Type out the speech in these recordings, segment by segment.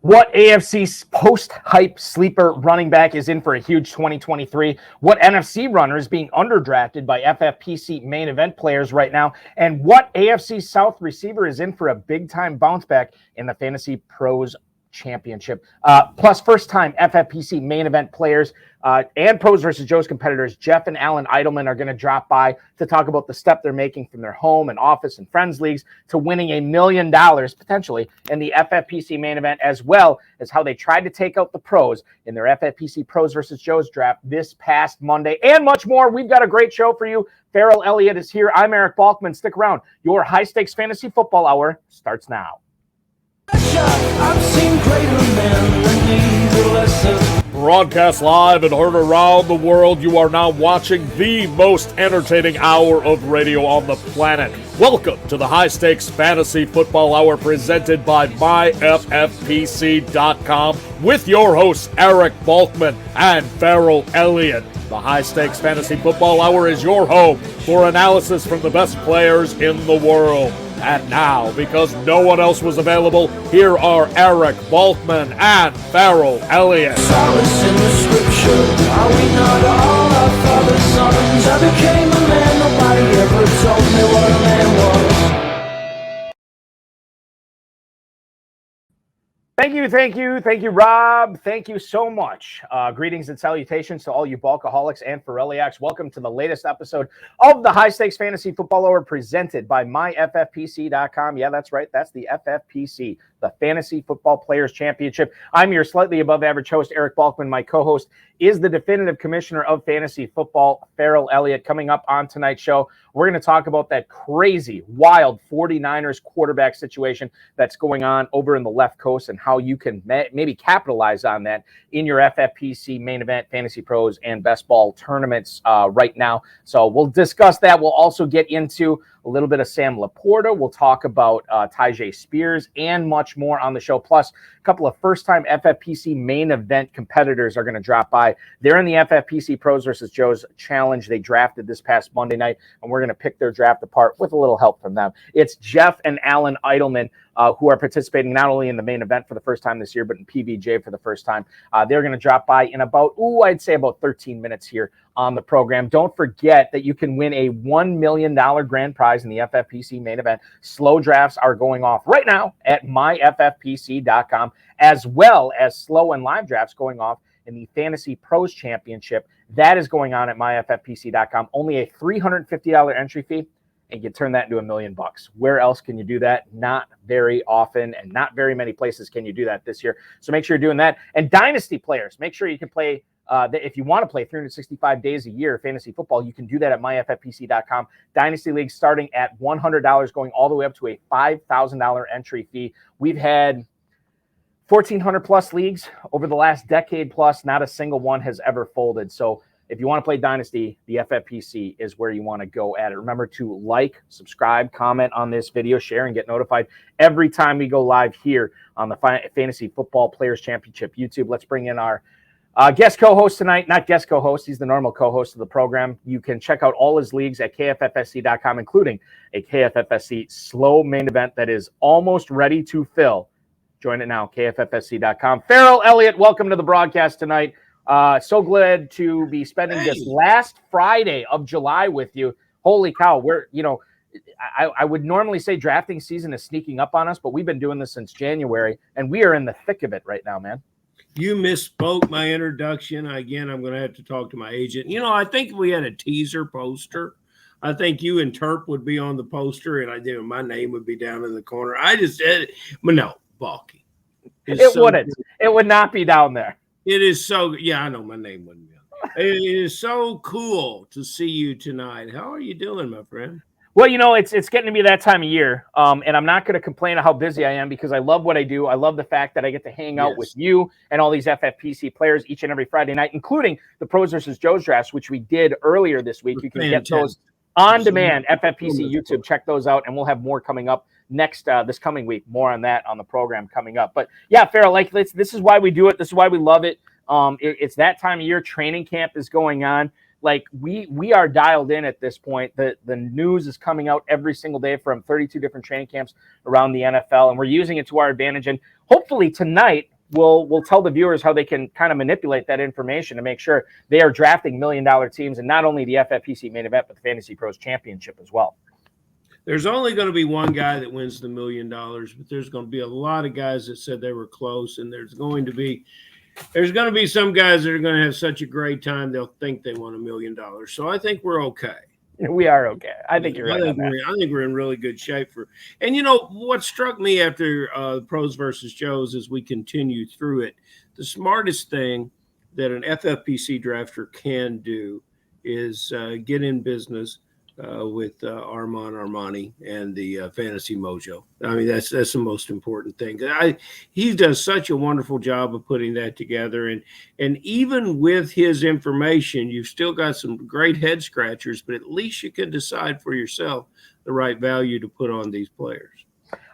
What AFC post-hype sleeper running back is in for a huge 2023? What NFC runner is being underdrafted by FFPC main event players right now? And what AFC South receiver is in for a big-time bounce back in the Fantasy Pros Championship? Plus, first-time FFPC main event players and Pros versus Joe's competitors, Jeff and Alan Eidelman, are going to drop by to talk about the step they're making from their home and office and friends leagues to winning $1 million potentially in the FFPC main event, as well as how they tried to take out the pros in their FFPC Pros versus Joe's draft this past Monday, and much more. We've got a great show for you. Ferrell Elliott is here. I'm Eric Balkman. Stick around. Your high-stakes fantasy football hour starts now. I've seen greater men than these lesson. Broadcast live and heard around the world, you are now watching the most entertaining hour of radio on the planet. Welcome to the High Stakes Fantasy Football Hour presented by MyFFPC.com with your hosts Eric Balkman and Ferrell Elliott. The High Stakes Fantasy Football Hour is your home for analysis from the best players in the world. And now, because no one else was available, here are Eric Balkman and Ferrell Elliott. Solace in the scripture, are we not all our father's sons? I became a man, nobody ever told me what a man was. Thank you, Rob. Thank you so much. Greetings and salutations to all you Balkaholics and Ferrelliacs. Welcome to the latest episode of the High Stakes Fantasy Football Hour presented by MyFFPC.com. Yeah, that's right. That's the FFPC, the Fantasy Football Players Championship. I'm your slightly above average host, Eric Balkman. My co-host is the definitive commissioner of fantasy football, Ferrell Elliott. Coming up on tonight's show, we're going to talk about that crazy, wild 49ers quarterback situation that's going on over in the left coast and how you can maybe capitalize on that in your FFPC main event, Fantasy Pros, and Best Ball tournaments right now. So we'll discuss that. We'll also get into a little bit of Sam Laporta. We'll talk about Tyjae Spears and much more on the show. Plus, a couple of first-time FFPC main event competitors are going to drop by. They're in the FFPC Pros versus Joe's Challenge. They drafted this past Monday night, and we're going to pick their draft apart with a little help from them. It's Jeff and Alan Eidelman who are participating not only in the main event for the first time this year, but in PVJ for the first time. They're going to drop by in about 13 minutes here on the program. Don't forget that you can win a $1 million grand prize in the FFPC main event. Slow drafts are going off right now at myffpc.com, as well as slow and live drafts going off in the Fantasy Pros Championship. That is going on at myffpc.com. Only a $350 entry fee, and you turn that into $1 million. Where else can you do that? Not very often, and not very many places can you do that this year. So make sure you're doing that. And Dynasty players, make sure you can play. If you want to play 365 days a year fantasy football, you can do that at myffpc.com. Dynasty leagues starting at $100, going all the way up to a $5,000 entry fee. We've had 1,400 plus leagues over the last decade plus. Not a single one has ever folded. So if you want to play Dynasty, the FFPC is where you want to go at it. Remember to like, subscribe, comment on this video, share, and get notified every time we go live here on the Fantasy Football Players Championship YouTube. Let's bring in our guest co-host tonight. Not guest co-host, he's the normal co-host of the program. You can check out all his leagues at KFFSC.com, including a KFFSC slow main event that is almost ready to fill. Join it now, KFFSC.com. Ferrell Elliott, welcome to the broadcast tonight. So glad to be spending this last Friday of July with you. Holy cow, I would normally say drafting season is sneaking up on us, but we've been doing this since January, and we are in the thick of it right now, man. You misspoke my introduction. Again, I'm going to have to talk to my agent. I think we had a teaser poster. I think you and Terp would be on the poster, and my name would be down in the corner. I just said, but no, Balky. It wouldn't. Good. It would not be down there. It is so. Yeah, I know my name wouldn't be on there. It is so cool to see you tonight. How are you doing, my friend? Well, it's getting to be that time of year, and I'm not going to complain of how busy I am because I love what I do. I love the fact that I get to hang out with you and all these FFPC players each and every Friday night, including the Pros versus Joe's drafts, which we did earlier this week. You can get those on demand, FFPC YouTube. Check those out, and we'll have more coming up this coming week. More on that on the program coming up. But yeah, Ferrell, this is why we do it. This is why we love it. It's that time of year. Training camp is going on. Like we are dialed in at this point. The news is coming out every single day from 32 different training camps around the NFL, and we're using it to our advantage. And hopefully tonight we'll tell the viewers how they can kind of manipulate that information to make sure they are drafting $1 million teams, and not only the FFPC Main Event, but the Fantasy Pros Championship as well. There's only going to be one guy that wins the $1 million, but there's going to be a lot of guys that said they were close, and there's going to be some guys that are going to have such a great time they'll think they won $1 million. So I think we're okay. We are okay. I think you're right. I think we're in really good shape for. And you know what struck me after Pros versus Joes as we continue through it, the smartest thing that an FFPC drafter can do is get in business with Armand Armani and the Fantasy Mojo. I mean, that's the most important thing. He does such a wonderful job of putting that together, and even with his information, you've still got some great head scratchers, but at least you can decide for yourself the right value to put on these players.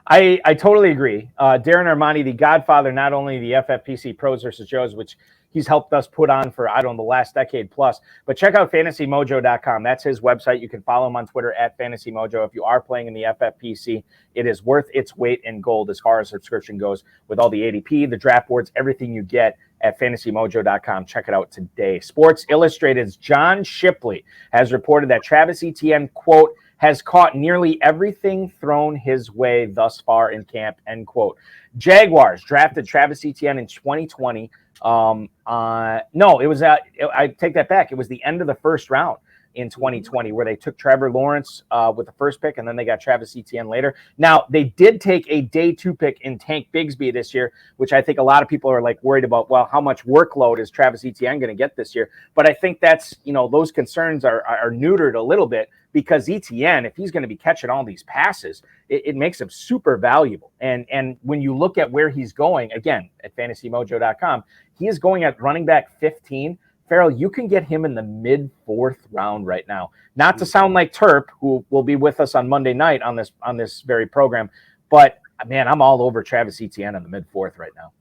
I totally agree. Darren Armani, the godfather, not only the FFPC Pros versus Joes, which he's helped us put on for, I don't know, the last decade plus. But check out FantasyMojo.com. That's his website. You can follow him on Twitter at FantasyMojo. If you are playing in the FFPC, it is worth its weight in gold as far as subscription goes, with all the ADP, the draft boards, everything you get at FantasyMojo.com. Check it out today. Sports Illustrated's John Shipley has reported that Travis Etienne, quote, has caught nearly everything thrown his way thus far in camp, end quote. Jaguars drafted Travis Etienne in 2020. No, it was I take that back. It was the end of the first round in 2020 where they took Trevor Lawrence with the first pick, and then they got Travis Etienne later. Now, they did take a day 2 pick in Tank Bigsby this year, which I think a lot of people are like worried about, well, how much workload is Travis Etienne going to get this year? But I think that's, those concerns are neutered a little bit, because Etienne, if he's going to be catching all these passes, it makes him super valuable. And when you look at where he's going, again, at FantasyMojo.com, he is going at running back 15. Ferrell, you can get him in the mid-4th round right now. Not to sound like Terp, who will be with us on Monday night on this very program, but man, I'm all over Travis Etienne in the mid-4th right now.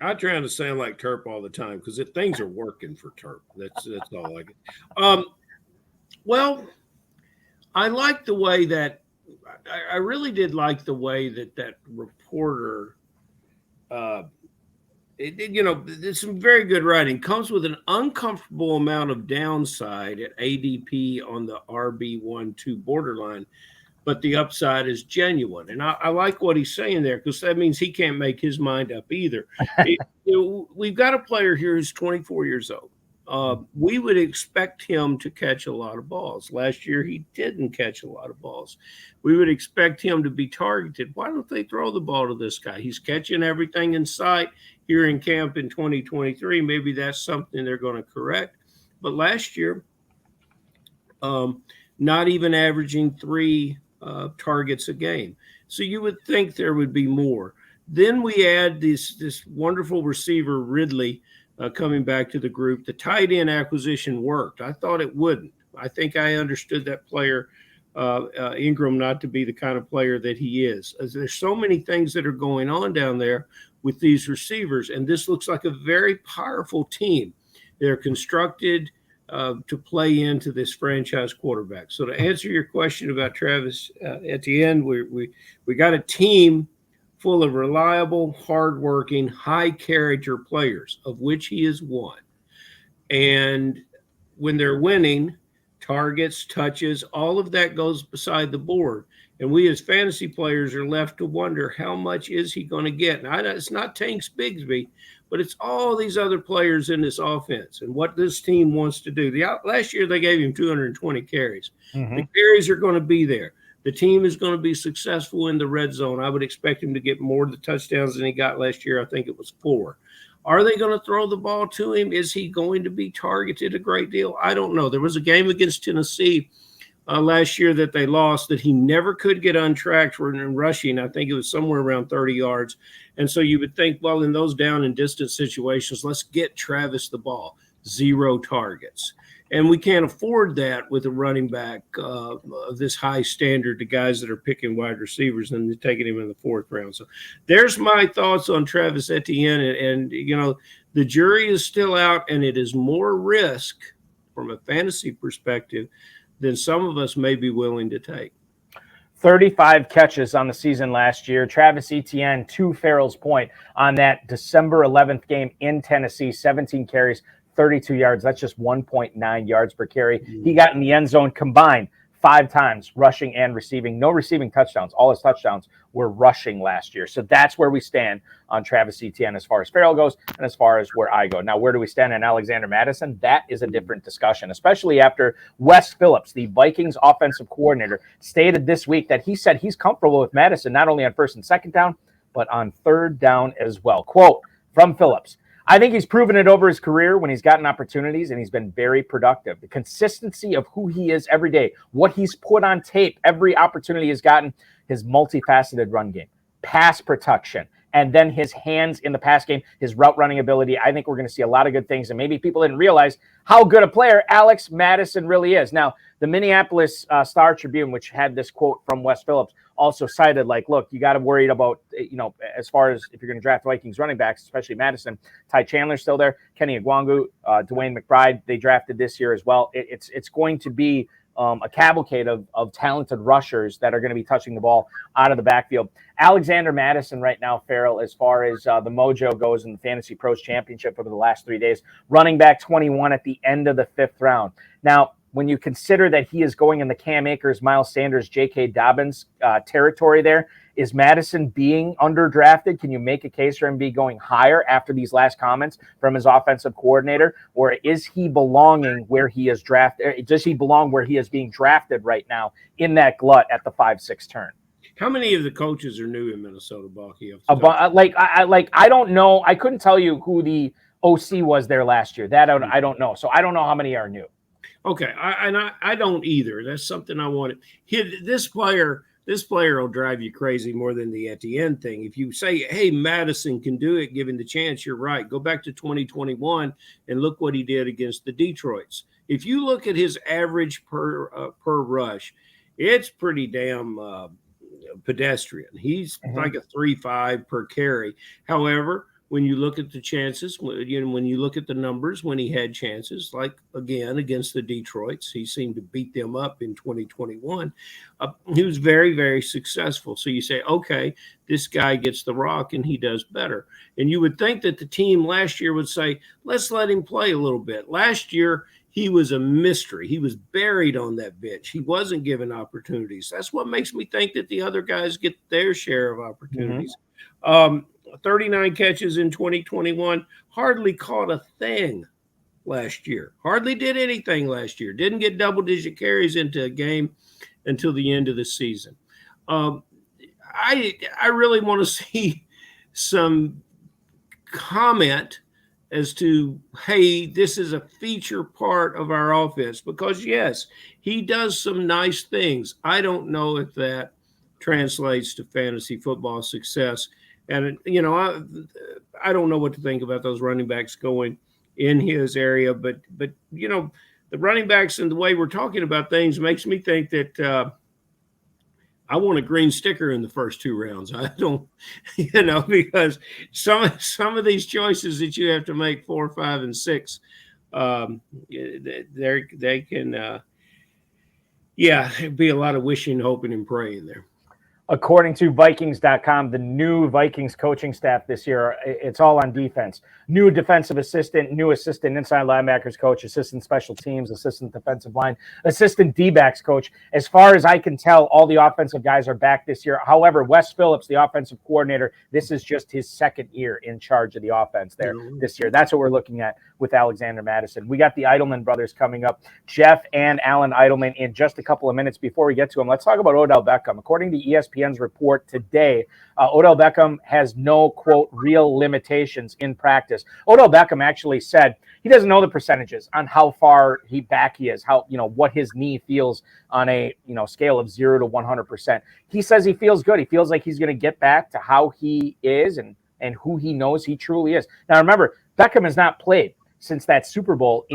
I try to sound like Terp all the time because things are working for Terp. That's all I get. Well, I like the way that I really did like the way that reporter. There's some very good writing. Comes with an uncomfortable amount of downside at ADP on the RB1-2 borderline, but the upside is genuine. And I like what he's saying there, because that means he can't make his mind up either. We've got a player here who's 24 years old. We would expect him to catch a lot of balls. Last year, he didn't catch a lot of balls. We would expect him to be targeted. Why don't they throw the ball to this guy? He's catching everything in sight here in camp in 2023. Maybe that's something they're going to correct. But last year, not even averaging 3 targets a game. So you would think there would be more. Then we add this wonderful receiver, Ridley, coming back to the group. The tight end acquisition worked. I thought it wouldn't. I think I understood that player, Ingram, not to be the kind of player that he is. There's so many things that are going on down there with these receivers, and this looks like a very powerful team. They're constructed to play into this franchise quarterback. So to answer your question about Travis Etienne, we got a team full of reliable, hardworking, high-character players, of which he is one. And when they're winning, targets, touches, all of that goes beside the board. And we as fantasy players are left to wonder, how much is he going to get? Now, it's not Tank Bigsby, but it's all these other players in this offense and what this team wants to do. Last year, they gave him 220 carries. Mm-hmm. The carries are going to be there. The team is going to be successful in the red zone. I would expect him to get more of the touchdowns than he got last year. I think it was 4. Are they going to throw the ball to him? Is he going to be targeted a great deal? I don't know. There was a game against Tennessee last year that they lost that he never could get untracked for rushing. I think it was somewhere around 30 yards. And so you would think, well, in those down and distance situations, let's get Travis the ball. 0 targets. And we can't afford that with a running back of this high standard to guys that are picking wide receivers and taking him in the 4th round. So there's my thoughts on Travis Etienne. And the jury is still out, and it is more risk from a fantasy perspective than some of us may be willing to take. 35 catches on the season last year. Travis Etienne, to Ferrell's point, on that December 11th game in Tennessee, 17 carries, 32 yards. That's just 1.9 yards per carry. He got in the end zone combined 5 times, rushing and receiving. No receiving touchdowns. All his touchdowns were rushing last year. So that's where we stand on Travis Etienne as far as Ferrell goes and as far as where I go. Now, where do we stand on Alexander Mattison? That is a different discussion, especially after Wes Phillips, the Vikings offensive coordinator, stated this week that he said he's comfortable with Mattison not only on first and second down, but on third down as well. Quote from Phillips: I think he's proven it over his career when he's gotten opportunities, and he's been very productive. The consistency of who he is every day, what he's put on tape, every opportunity he's gotten, his multifaceted run game, pass protection, and then his hands in the pass game, his route running ability. I think we're going to see a lot of good things, and maybe people didn't realize how good a player Alex Mattison really is. Now, the Minneapolis Star Tribune, which had this quote from Wes Phillips, also cited, like, look, you got to worry about, as far as if you're going to draft Vikings running backs, especially Madison. Ty Chandler's still there, Kenny Agwangu, Dwayne McBride, they drafted this year as well. It's going to be a cavalcade of talented rushers that are going to be touching the ball out of the backfield. Alexander Mattison right now, Ferrell, as far as the mojo goes in the Fantasy Pros Championship over the last 3 days, running back 21 at the end of the 5th round. Now, when you consider that he is going in the Cam Akers, Miles Sanders, J.K. Dobbins territory there, is Madison being underdrafted? Can you make a case for him be going higher after these last comments from his offensive coordinator? Or is he belonging where he is drafted? Does he belong where he is being drafted right now in that glut at the 5-6 turn? How many of the coaches are new in Minnesota, Balky? I don't know. I couldn't tell you who the OC was there last year. That I don't know. So I don't know how many are new. Okay, I don't either. That's something I wanted. This player will drive you crazy more than the Etienne thing. If you say, hey, Madison can do it given the chance, you're right. Go back to 2021 and look what he did against the Detroits. If you look at his average per rush, it's pretty damn pedestrian. He's like a 3.5 per carry. However, when you look at the chances, when you look at the numbers, when he had chances, like, again, against the Detroits, he seemed to beat them up in 2021. He was very, very successful. So you say, okay, this guy gets the rock and he does better. And you would think that the team last year would say, let's let him play a little bit. Last year, he was a mystery. He was buried on that bench. He wasn't given opportunities. That's what makes me think that the other guys get their share of opportunities. 39 catches in 2021, hardly caught a thing last year. Hardly did anything last year. Didn't get double-digit carries into a game until the end of the season. I really want to see some comment as to, hey, this is a feature part of our offense, because, yes, he does some nice things. I don't know if that translates to fantasy football success. And, I don't know what to think about those running backs going in his area. But the running backs and the way we're talking about things makes me think that I want a green sticker in the first 2 rounds. I don't, because some of these choices that you have to make 4, 5, and 6, they can, be a lot of wishing, hoping, and praying there. According to Vikings.com, the new Vikings coaching staff this year, it's all on defense. New defensive assistant, new assistant inside linebackers coach, assistant special teams, assistant defensive line, assistant D-backs coach. As far as I can tell, all the offensive guys are back this year. However, Wes Phillips, the offensive coordinator, this is just his second year in charge of the offense there this year. That's what we're looking at with Alexander Mattison. We got the Eidelman brothers coming up, Jeff and Alan Eidelman, in just a couple of minutes. Before we get to them, let's talk about Odell Beckham. According to ESPN's report today, Odell Beckham has no, quote, real limitations in practice. Odell Beckham actually said he doesn't know the percentages on how far back he is, how, what his knee feels on a, scale of 0 to 100%. He says he feels good. He feels like he's going to get back to how he is and who he knows he truly is. Now, remember, Beckham has not played since that Super Bowl,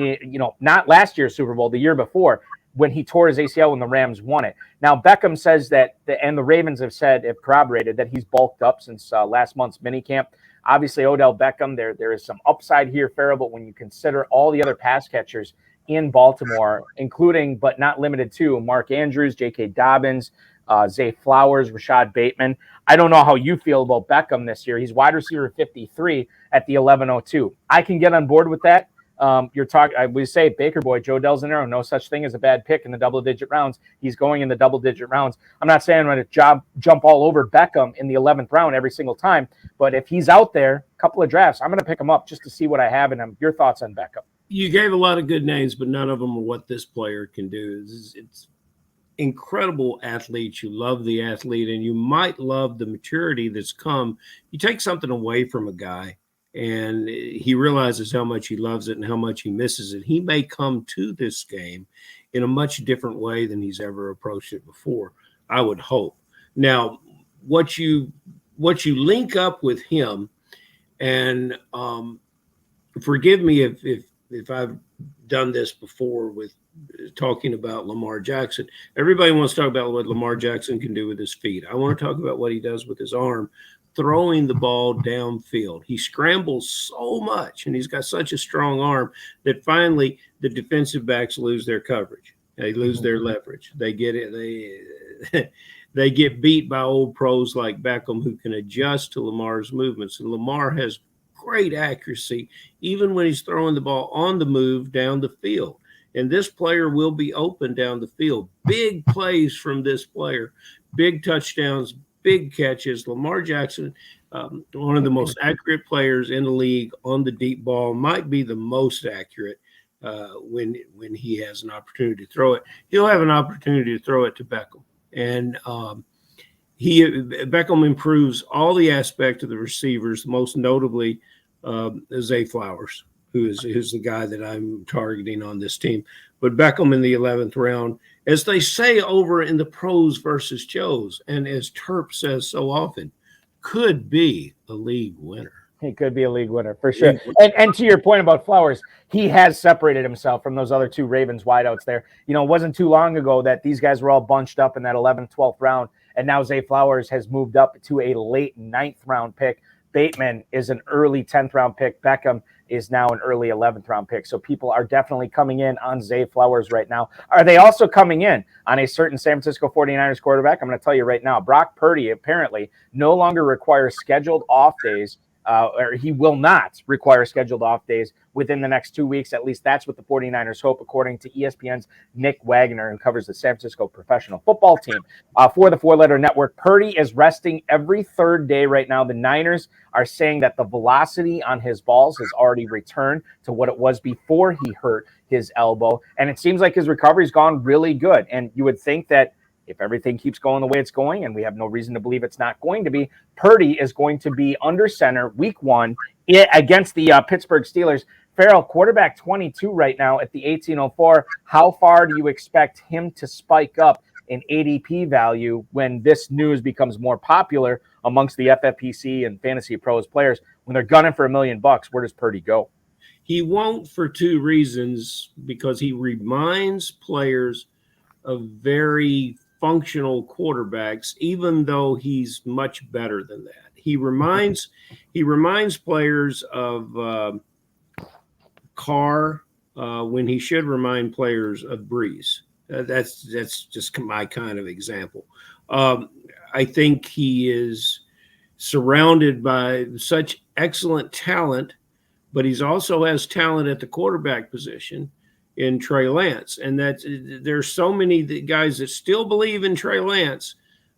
not last year's Super Bowl, the year before, when he tore his ACL when the Rams won it. Now, Beckham says that, and the Ravens have corroborated that he's bulked up since last month's minicamp. Obviously, Odell Beckham, there is some upside here, Ferrell, but when you consider all the other pass catchers in Baltimore, including but not limited to Mark Andrews, J.K. Dobbins, Zay Flowers, Rashad Bateman. I don't know how you feel about Beckham this year. He's wide receiver 53 at the 1102. I can get on board with that. You're talking, we say Baker Boy, Joe Del Zanero, no such thing as a bad pick in the double-digit rounds. He's going in the double-digit rounds. I'm not saying I'm going to jump all over Beckham in the 11th round every single time, but if he's out there, a couple of drafts, I'm going to pick him up just to see what I have in him. Your thoughts on Beckham? You gave a lot of good names, but none of them are what this player can do. It's incredible athlete. You love the athlete, and you might love the maturity that's come. You take something away from a guy, and he realizes how much he loves it and how much he misses it. He may come to this game in a much different way than he's ever approached it before, I would hope. Now, what you link up with him, and forgive me if I've done this before with talking about Lamar Jackson. Everybody wants to talk about what Lamar Jackson can do with his feet. I want to talk about what he does with his arm, throwing the ball downfield. He scrambles so much, and he's got such a strong arm that finally the defensive backs lose their coverage. They lose their leverage. They get it. They get beat by old pros like Beckham, who can adjust to Lamar's movements. And Lamar has great accuracy, even when he's throwing the ball on the move down the field. And this player will be open down the field. Big plays from this player, big touchdowns, big catches. Lamar Jackson, one of the most accurate players in the league on the deep ball, might be the most accurate when he has an opportunity to throw it. He'll have an opportunity to throw it to Beckham. And Beckham improves all the aspects of the receivers, most notably Zay Flowers, who is the guy that I'm targeting on this team. But Beckham in the 11th round, as they say over in the Pros versus Joes, and as Terp says so often, could be a league winner. He could be a league winner for sure. And to your point about Flowers, he has separated himself from those other two Ravens wideouts there. You know, it wasn't too long ago that these guys were all bunched up in that 11th, 12th round, and now Zay Flowers has moved up to a late 9th round pick. Bateman is an early 10th round pick. Beckham is now an early 11th round pick. So people are definitely coming in on Zay Flowers right now. Are they also coming in on a certain San Francisco 49ers quarterback? I'm going to tell you right now, Brock Purdy apparently no longer requires scheduled off days, or he will not require scheduled off days within the next 2 weeks. At least that's what the 49ers hope, according to ESPN's Nick Wagner, who covers the San Francisco professional football team. For the four-letter network, Purdy is resting every third day right now. The Niners are saying that the velocity on his balls has already returned to what it was before he hurt his elbow. And it seems like his recovery's gone really good. And you would think that if everything keeps going the way it's going, and we have no reason to believe it's not going to be, Purdy is going to be under center week 1 against the Pittsburgh Steelers. Ferrell, quarterback 22 right now at the 1804. How far do you expect him to spike up in ADP value when this news becomes more popular amongst the FFPC and Fantasy Pros players? When they're gunning for $1 million, where does Purdy go? He won't for two reasons, because he reminds players of very functional quarterbacks, even though he's much better than that. He reminds players of Carr when he should remind players of Breeze. That's just my kind of example. I think he is surrounded by such excellent talent, but he's also has talent at the quarterback position in Trey Lance. And there's so many guys that still believe in Trey Lance.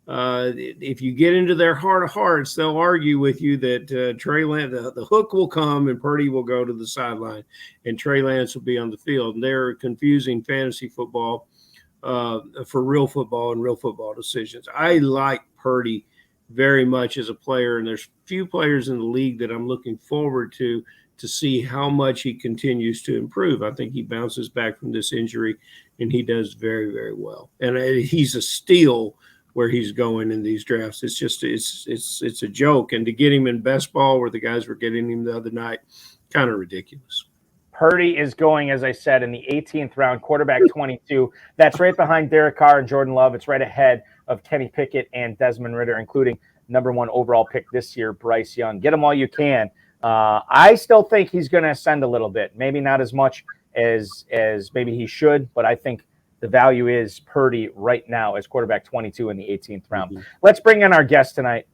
If you get into their heart of hearts, they'll argue with you that Trey Lance, the hook will come and Purdy will go to the sideline and Trey Lance will be on the field. And they're confusing fantasy football for real football and real football decisions. I like Purdy very much as a player, and there's few players in the league that I'm looking forward to see how much he continues to improve. I think he bounces back from this injury, and he does very, very well. And he's a steal where he's going in these drafts. It's just it's a joke. And to get him in best ball where the guys were getting him the other night, kind of ridiculous. Purdy is going, as I said, in the 18th round, quarterback 22. That's right behind Derek Carr and Jordan Love. It's right ahead of Kenny Pickett and Desmond Ridder, including number 1 overall pick this year, Bryce Young. Get him all you can. I still think he's going to ascend a little bit. Maybe not as much as maybe he should, but I think the value is Purdy right now as quarterback 22 in the 18th round. Mm-hmm. Let's bring in our guest tonight,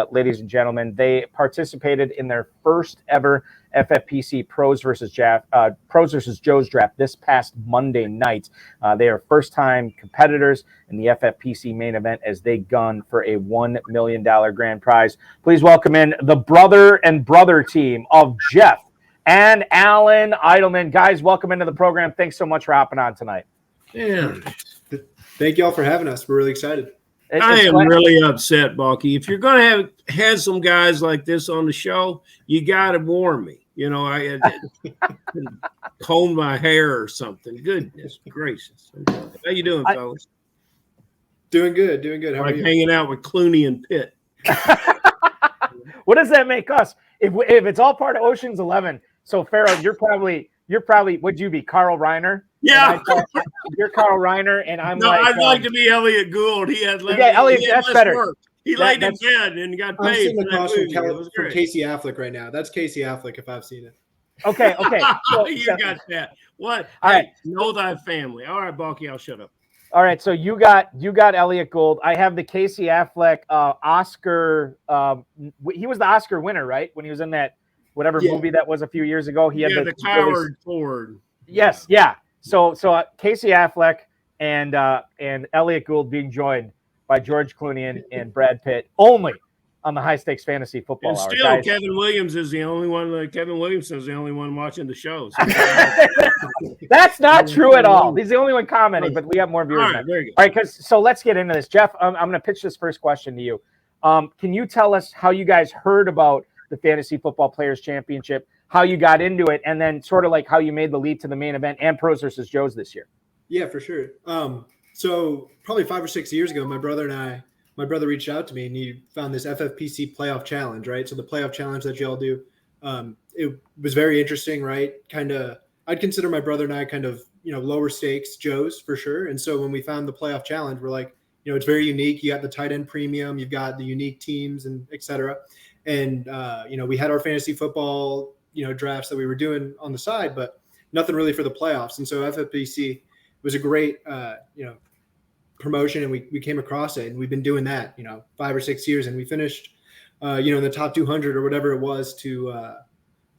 ladies and gentlemen. They participated in their first ever FFPC Pros versus Joe's draft this past Monday night. They are first-time competitors in the FFPC main event as they gun for a $1 million grand prize. Please welcome in the brother and brother team of Jeff and Alan Eidelman. Guys, welcome into the program. Thanks so much for hopping on tonight. Yeah. Thank you all for having us. We're really excited. I am really upset, Balky. If you're going to have some guys like this on the show, you got to warn me. You know, I had combed my hair or something. Goodness gracious. How you doing, fellas? Doing good. How Like are you? hanging out with Clooney and Pitt. What does that make us? If it's all part of Ocean's 11, so Ferrell, you're probably would you be Carl Reiner? Yeah. You're Carl Reiner, and I'm No, like, I'd like to be Elliott Gould. He had less, Elliott, he had that's less better. work. He laid in bed and got I'm paid. sitting For that across movie. It was from great. Casey Affleck right now. That's Casey Affleck if I've seen it. Okay. So, You got that. What? All right. Know thy family. All right, Balky, I'll shut up. all right, so you got Elliott Gould. I have the Casey Affleck Oscar. He was the Oscar winner, right? When he was in that whatever movie that was a few years ago. He had The coward Ford. Yes, yeah. So Casey Affleck and Elliott Gould being joined by George Clooney and Brad Pitt only on the High Stakes Fantasy Football And Hour. still, Guys. Kevin Williams is the only one. Kevin Williamson is the only one watching the show. So That's not true at all. He's the only one commenting, but we have more viewers. all now. right, very good. All right, so let's get into this. Jeff, I'm going to pitch this first question to you. Can you tell us how you guys heard about the Fantasy Football Players Championship, how you got into it, and then sort of like how you made the leap to the main event and Pros versus Joes this year? Yeah, for sure. So probably 5 or 6 years ago, my brother reached out to me and he found this FFPC playoff challenge, right? So the playoff challenge that y'all do, it was very interesting, right? I'd consider my brother and I kind of, lower stakes Joes for sure. And so when we found the playoff challenge, we're like, it's very unique. You got the tight end premium, you've got the unique teams and et cetera. And, we had our fantasy football, drafts that we were doing on the side, but nothing really for the playoffs. And so FFPC was a great, promotion, and we came across it, and we've been doing that, 5 or 6 years, and we finished, in the top 200 or whatever it was to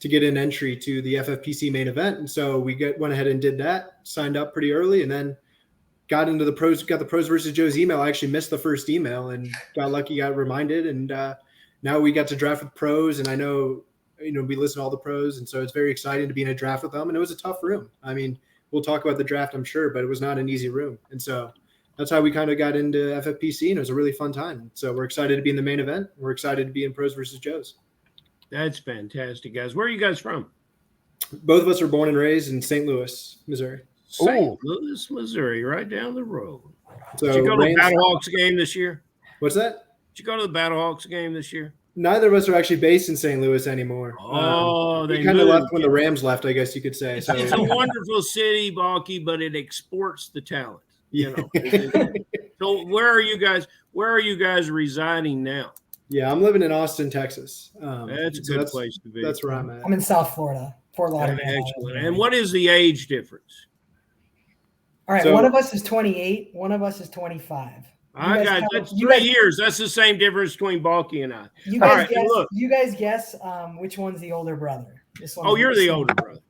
get an entry to the FFPC main event. And so we went ahead and did that, signed up pretty early, and then got into the pros, got the Pros versus Joe's email. I actually missed the first email and got lucky, got reminded. And now we got to draft with pros, and I know, we listen to all the pros. And so it's very exciting to be in a draft with them. And it was a tough room. I mean, we'll talk about the draft, I'm sure, but it was not an easy room. And so that's how we kind of got into FFPC, and it was a really fun time. So we're excited to be in the main event. We're excited to be in Pros versus Joe's. That's fantastic, guys. Where are you guys from? Both of us were born and raised in St. Louis, Missouri. St. Louis, Missouri, right down the road. So Did you go to the Battlehawks game this year? What's that? Did you go to the Battlehawks game this year? Neither of us are actually based in St. Louis anymore. They we kind of moved. left when the Rams left, I guess you could say. So It's a wonderful city, Balky, but it exports the talent. So where are you guys? Where are you guys residing now? Yeah, I'm living in Austin, Texas. That's a good place to be. That's where I'm at. I'm in South Florida, Fort Lauderdale. Excellent. And what is the age difference? All right, So- one of us is 28, one of us is 25. I got that's 3 years. That's the same difference between Balky and I. You All guys right, guess. look. You guys guess which one's the older brother. This one. Oh, you're the older brother.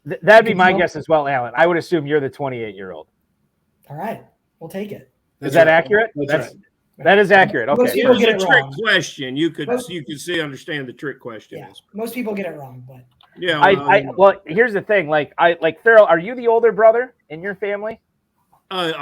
That'd be my guess as well, Alan. I would assume you're the 28-year-old. All right, we'll take it. Is that accurate? That's right. That is accurate. Most Okay. It people was get a it trick wrong. question. You could see understand the trick question. Yeah, most people get it wrong, but Yeah. Well, here's the thing. Like Ferrell, are you the older brother in your family?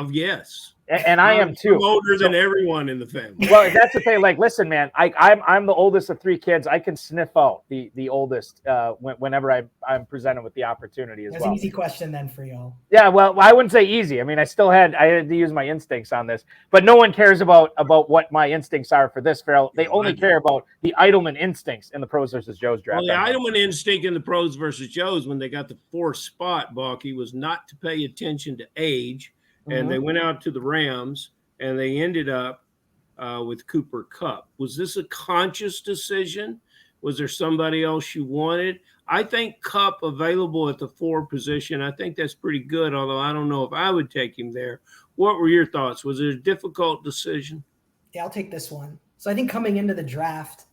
Yes. And I am too. I'm older than everyone in the family. Well, that's the thing. Like, listen, man, I'm the oldest of 3 kids. I can sniff out the oldest whenever I'm presented with the opportunity as that's well. an easy question then for y'all. Yeah, well, I wouldn't say easy. I mean, I had to use my instincts on this, but no one cares about what my instincts are for this, Ferrell. They only care about the Eidelman instincts in the Pros versus Joe's draft. Well, the Eidelman instinct in the Pros versus Joe's when they got the 4th spot, Balky, was not to pay attention to age. And they went out to the Rams, and they ended up with Cooper Kupp. Was this a conscious decision? Was there somebody else you wanted? I think Cup available at the 4 position. I think that's pretty good, although I don't know if I would take him there. What were your thoughts? Was it a difficult decision? Yeah, I'll take this one. So I think coming into the draft,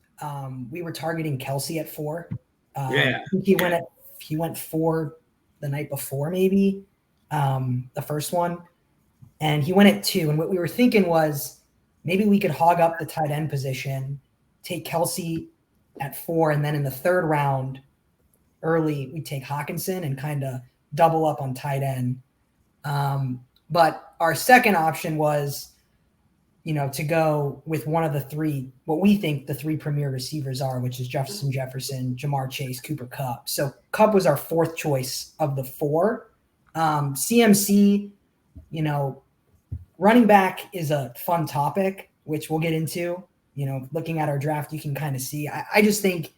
we were targeting Kelsey at 4. Yeah. I think he went 4 the night before, maybe the first one, and he went at 2. And what we were thinking was maybe we could hog up the tight end position, take Kelsey at 4, and then in the 3rd round, early, we take Hawkinson and kind of double up on tight end. But our second option was, to go with one of the 3, what we think the 3 premier receivers are, which is Justin Jefferson, Jamar Chase, Cooper Kupp. So Kupp was our 4th choice of the 4. CMC, running back is a fun topic, which we'll get into. Looking at our draft, you can kind of see. I just think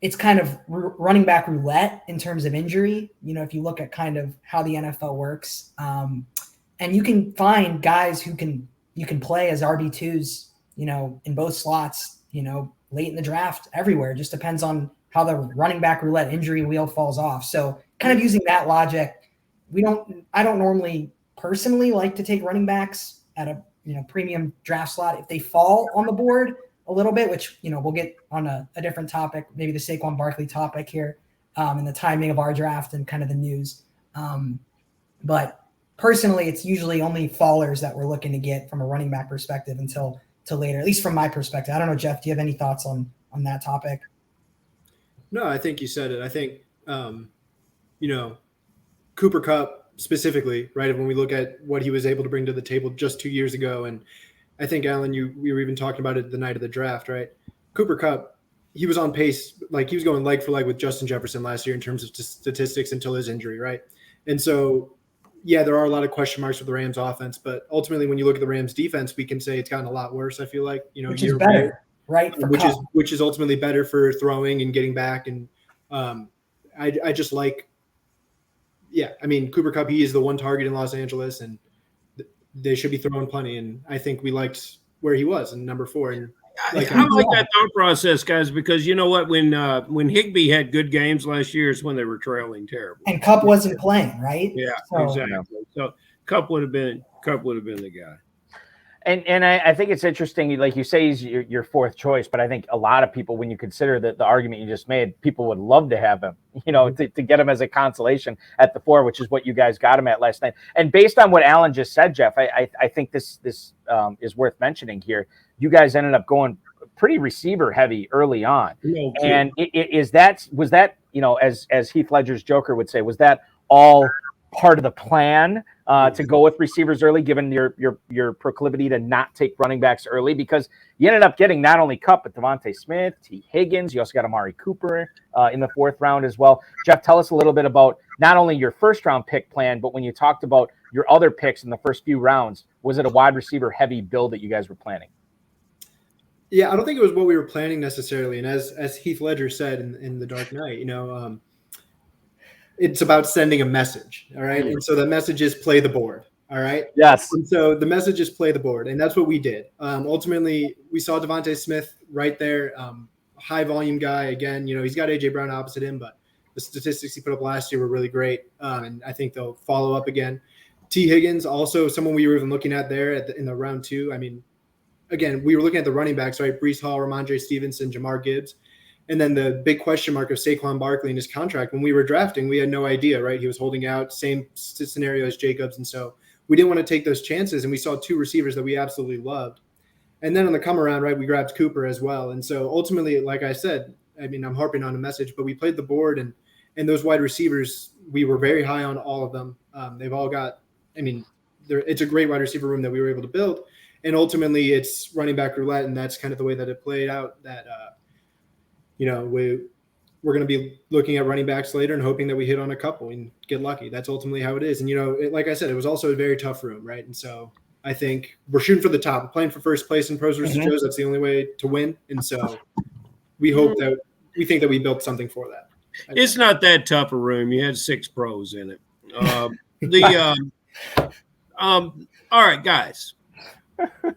it's kind of running back roulette in terms of injury. If you look at kind of how the NFL works, and you can find guys who you can play as RB2s, in both slots, late in the draft, everywhere. It just depends on how the running back roulette injury wheel falls off. So kind of using that logic, I don't normally personally like to take running backs at a, premium draft slot. If they fall on the board a little bit, which, we'll get on a different topic, maybe the Saquon Barkley topic here, and the timing of our draft and kind of the news. But personally, it's usually only fallers that we're looking to get from a running back perspective until later, at least from my perspective. I don't know, Jeff, do you have any thoughts on that topic? No, I think you said it. I think, Cooper Kupp specifically, right? When we look at what he was able to bring to the table just 2 years ago. And I think, Alan, we were even talking about it the night of the draft, right? Cooper Kupp, he was on pace. Like, he was going leg for leg with Justin Jefferson last year in terms of statistics until his injury, right? And so, yeah, there are a lot of question marks with the Rams offense, but ultimately when you look at the Rams defense, we can say it's gotten a lot worse. I feel like, which is better, right? Which is ultimately better for throwing and getting back. And I just like, Cooper Kupp, he is the one target in Los Angeles, and they should be throwing plenty. And I think we liked where he was in number 4. And I like that thought process, guys, because you know what? When Higbee had good games last year is when they were trailing terribly. And Kupp wasn't playing, right? Yeah, exactly. So Kupp would have been the guy. And I think it's interesting, like you say, he's your 4th choice, but I think a lot of people, when you consider the argument you just made, people would love to have him, to get him as a consolation at the 4, which is what you guys got him at last night. And based on what Alan just said, Jeff, I think this is worth mentioning here. You guys ended up going pretty receiver heavy early on. Okay. And was that, as Heath Ledger's Joker would say, was that all part of the plan to go with receivers early, given your proclivity to not take running backs early? Because you ended up getting not only Kupp, but Devontae Smith, T. Higgins. You also got Amari Cooper in the 4th round as well. Jeff, tell us a little bit about not only your 1st round pick plan, but when you talked about your other picks in the first few rounds, was it a wide receiver heavy build that you guys were planning? Yeah, I don't think it was what we were planning necessarily. And as Heath Ledger said in The Dark Knight, it's about sending a message. All right. And so the message is play the board. All right. Yes. And so the message is play the board. And that's what we did. Ultimately, we saw Devontae Smith right there. High volume guy. Again, he's got AJ Brown opposite him, but the statistics he put up last year were really great. And I think they'll follow up again. T. Higgins, also someone we were even looking at there in the round 2. I mean, again, we were looking at the running backs, right? Breece Hall, Ramondre Stevenson, Jamar Gibbs. And then the big question mark of Saquon Barkley and his contract. When we were drafting, we had no idea, right? He was holding out, same scenario as Jacobs. And so we didn't want to take those chances. And we saw 2 receivers that we absolutely loved. And then on the come around, right, we grabbed Cooper as well. And so ultimately, like I said, I'm harping on a message, but we played the board, and those wide receivers, we were very high on all of them. They've all got, it's a great wide receiver room that we were able to build. And ultimately it's running back roulette. And that's kind of the way that it played out, that, we're going to be looking at running backs later and hoping that we hit on a couple and get lucky. That's ultimately how it is. And, like I said, it was also a very tough room, right? And so I think we're shooting for the top. We're playing for first place in Pros versus Joes. That's the only way to win. And so we think that we built something for that. It's not that tough a room. You had 6 pros in it. All right, guys.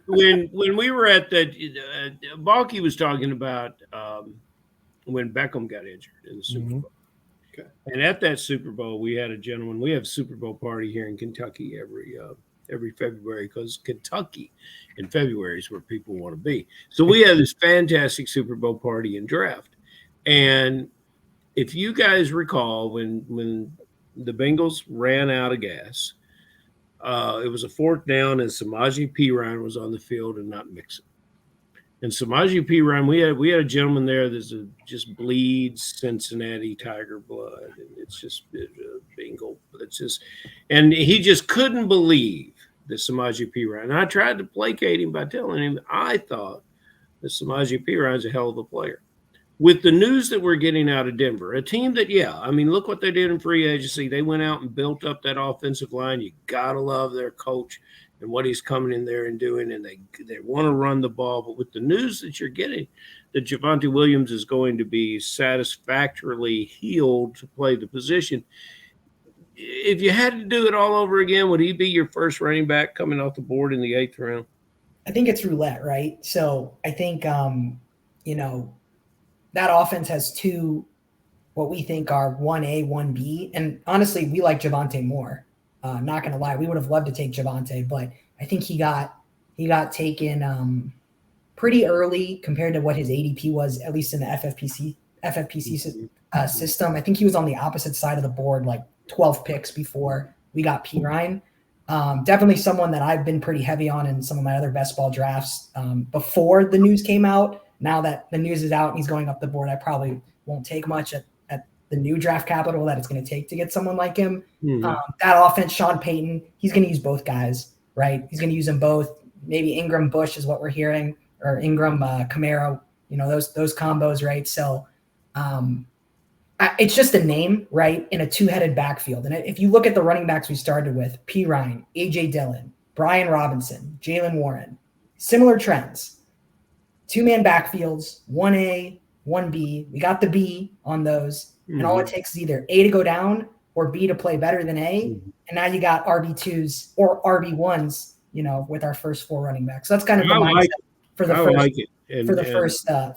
When we were at the Balky was talking about when Beckham got injured in the Super Mhm. Bowl. Okay. And at that Super Bowl, we had a gentleman. We have a Super Bowl party here in Kentucky every February because Kentucky in February is where people want to be. So we had this fantastic Super Bowl party and draft. And if you guys recall, when the Bengals ran out of gas, it was a 4th down, and Samaje Perine was on the field and not Mixon. And Samaje Perine, we had a gentleman there that just bleeds Cincinnati Tiger blood, and it's just a Bengal. It's just, and he just couldn't believe that Samaje Perine. And I tried to placate him by telling him I thought that Samaje Perine's a hell of a player. With the news that we're getting out of Denver, a team that, look what they did in free agency. They went out and built up that offensive line. You got to love their coach and what he's coming in there and doing, and they want to run the ball. But with the news that you're getting, that Javonte Williams is going to be satisfactorily healed to play the position, if you had to do it all over again, would he be your first running back coming off the board in the 8th round? I think it's roulette, right? So I think, that offense has 2, what we think are 1A, 1B. And honestly, we like Javonte more. Not going to lie. We would have loved to take Javonte, but I think he got taken pretty early compared to what his ADP was, at least in the FFPC system. I think he was on the opposite side of the board, like 12 picks before we got Perine. Definitely someone that I've been pretty heavy on in some of my other best ball drafts before the news came out. Now that the news is out and he's going up the board, I probably won't take much at the new draft capital that it's going to take to get someone like him. Mm-hmm. That offense, Sean Payton, he's going to use both guys, right? He's going to use them both. Maybe Ingram Bush is what we're hearing, or Ingram Camaro, those combos, right? So it's just a name, right, in a 2-headed backfield. And if you look at the running backs we started with, Perine, A.J. Dillon, Brian Robinson, Jalen Warren, similar trends. 2-man backfields, 1A, 1B. We got the B on those. Mm-hmm. And all it takes is either A to go down or B to play better than A. Mm-hmm. And now you got RB2s or RB1s, with our first 4 running backs. So that's kind of the mindset for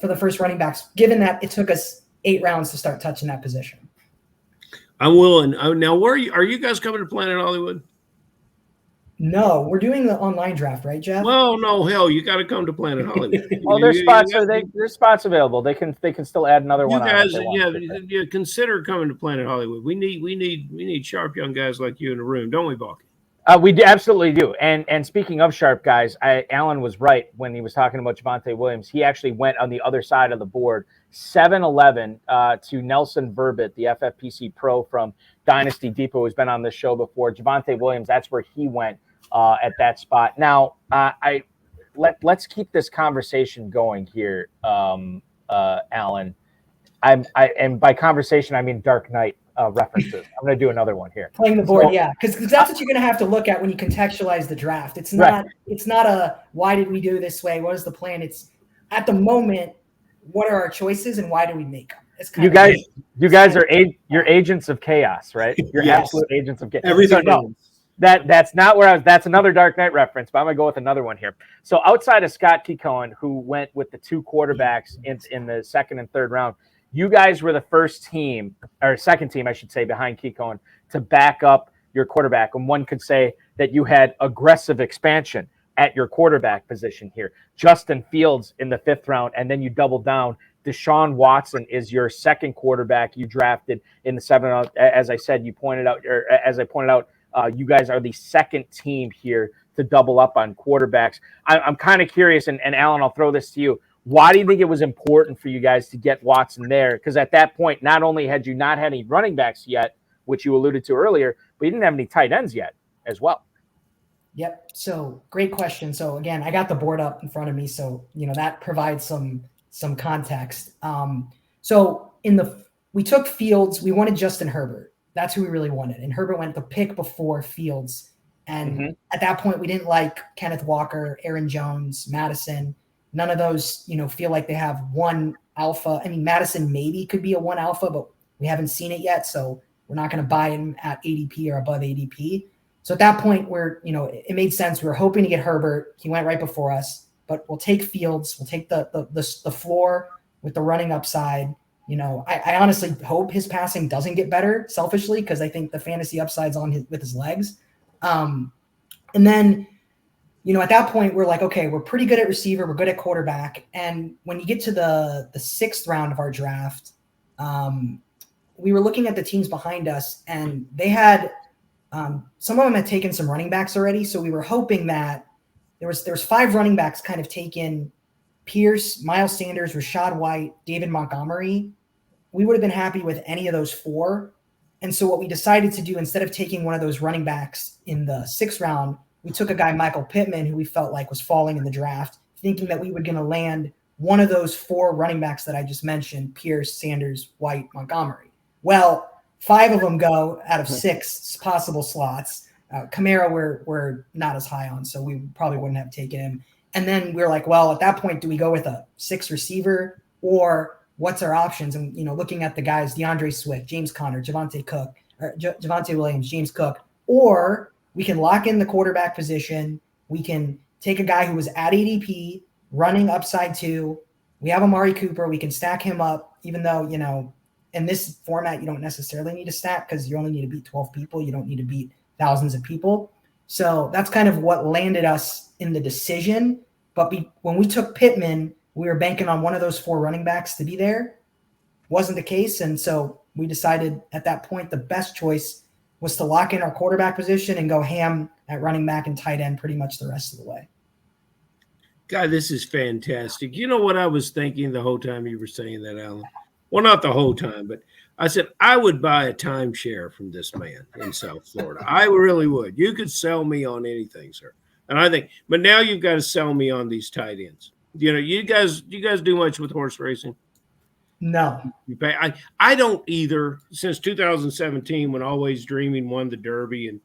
the first running backs, given that it took us 8 rounds to start touching that position. I'm willing. Now, are you guys coming to Planet Hollywood? No, we're doing the online draft, right, Jeff? Well, no, hell, you got to come to Planet Hollywood. There's spots available. They can still add another one. You guys, consider coming to Planet Hollywood. We need sharp young guys like you in the room, don't we, Balkman? We absolutely do. And speaking of sharp guys, Alan was right when he was talking about Javonte Williams. He actually went on the other side of the board, 7-11 to Nelson Verbit, the FFPC Pro from Dynasty Depot, who's been on this show before. Javonte Williams, that's where he went at that spot. Now, let's keep this conversation going here, Alan. And by conversation, I mean Dark Knight references. I'm going to do another one here. Playing the board, yeah, because that's what you're going to have to look at when you contextualize the draft. It's not It's not a why did we do it this way? What is the plan? It's at the moment, what are our choices and why do we make them? It's kind you guys are you're agents of chaos, right? You're absolute agents of chaos. Everything. So, that's not where that's another Dark Knight reference, but I'm gonna go with another one here. So outside of Scott Kikoen, who went with the 2 quarterbacks in the 2nd and 3rd round, you guys were the first team, or second team, I should say, behind Kikoen to back up your quarterback. And one could say that you had aggressive expansion at your quarterback position here. Justin Fields in the 5th round, and then you doubled down. Deshaun Watson is your 2nd quarterback you drafted in the 7th round. As I said, you pointed out, or as I pointed out, you guys are the 2nd team here to double up on quarterbacks. I'm kind of curious, and Alan, I'll throw this to you. Why do you think it was important for you guys to get Watson there? Because at that point, not only had you not had any running backs yet, which you alluded to earlier, but you didn't have any tight ends yet as well. Yep. So great question. So again, I got the board up in front of me, so that provides some context. So we took Fields. We wanted Justin Herbert. That's who we really wanted. And Herbert went the pick before Fields. And at that point, we didn't like Kenneth Walker, Aaron Jones, Madison. None of those, feel like they have one alpha. I mean, Madison maybe could be a 1 alpha, but we haven't seen it yet. So we're not going to buy him at ADP or above ADP. So at that point where, it made sense. We were hoping to get Herbert. He went right before us, but we'll take Fields. We'll take the floor with the running upside. I honestly hope his passing doesn't get better selfishly, because I think the fantasy upside's with his legs. And then, at that point, we're like, okay, we're pretty good at receiver. We're good at quarterback. And when you get to the 6th round of our draft, we were looking at the teams behind us, and they had some of them had taken some running backs already. So we were hoping that there was 5 running backs kind of taken: Pierce, Miles Sanders, Rashad White, David Montgomery. We would have been happy with any of those 4. And so what we decided to do, instead of taking one of those running backs in the 6th round, we took a guy, Michael Pittman, who we felt like was falling in the draft, thinking that we were going to land one of those 4 running backs that I just mentioned: Pierce, Sanders, White, Montgomery. Well, 5 of them go out of 6 possible slots. Kamara we're not as high on, so we probably wouldn't have taken him. And then we were like, well, at that point, do we go with a 6 receiver, or what's our options? And, looking at the guys, DeAndre Swift, James Conner, Javonte Williams, James Cook, or we can lock in the quarterback position. We can take a guy who was at ADP, running upside 2. We have Amari Cooper. We can stack him up, even though, in this format, you don't necessarily need to stack, because you only need to beat 12 people. You don't need to beat thousands of people. So that's kind of what landed us in the decision. But when we took Pittman, we were banking on one of those 4 running backs to be there. Wasn't the case. And so we decided at that point the best choice was to lock in our quarterback position and go ham at running back and tight end pretty much the rest of the way. God, this is fantastic. You know what I was thinking the whole time you were saying that, Alan? Well, not the whole time, but I said I would buy a timeshare from this man in South Florida. I really would. You could sell me on anything, sir. And I think, but now you've got to sell me on these tight ends. You guys do much with horse racing? No. You pay? I don't either. Since 2017, when Always Dreaming won the Derby, and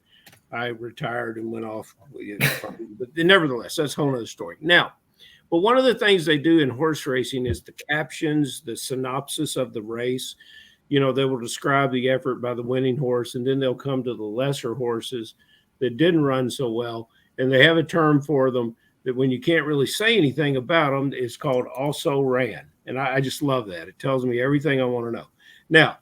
I retired and went off. But nevertheless, that's a whole other story. Now, but one of the things they do in horse racing is the captions, the synopsis of the race. They will describe the effort by the winning horse, and then they'll come to the lesser horses that didn't run so well, and they have a term for them that when you can't really say anything about them, it's called also ran. And I just love that. It tells me everything I want to know. Now,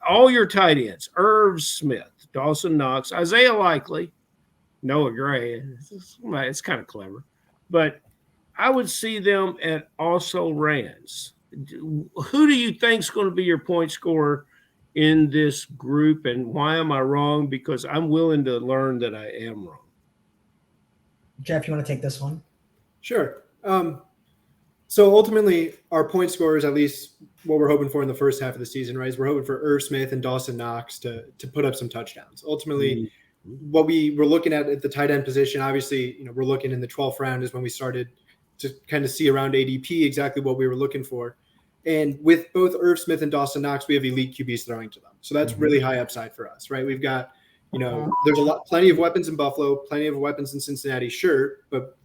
all your tight ends: Irv Smith, Dawson Knox, Isaiah Likely, Noah Gray. It's kind of clever. But I would see them at also rans. Who do you think is going to be your point scorer in this group, and why am I wrong? Because I'm willing to learn that I am wrong. Jeff, you want to take this one? Sure. So ultimately, our point scorers, at least what we're hoping for in the first half of the season, right, is we're hoping for Irv Smith and Dawson Knox to put up some touchdowns. Ultimately, what we were looking at the tight end position, obviously, we're looking in the 12th round is when we started to kind of see around ADP exactly what we were looking for. And with both Irv Smith and Dawson Knox, we have elite QBs throwing to them. So that's really high upside for us, right? We've got, there's plenty of weapons in Buffalo, plenty of weapons in Cincinnati, sure, but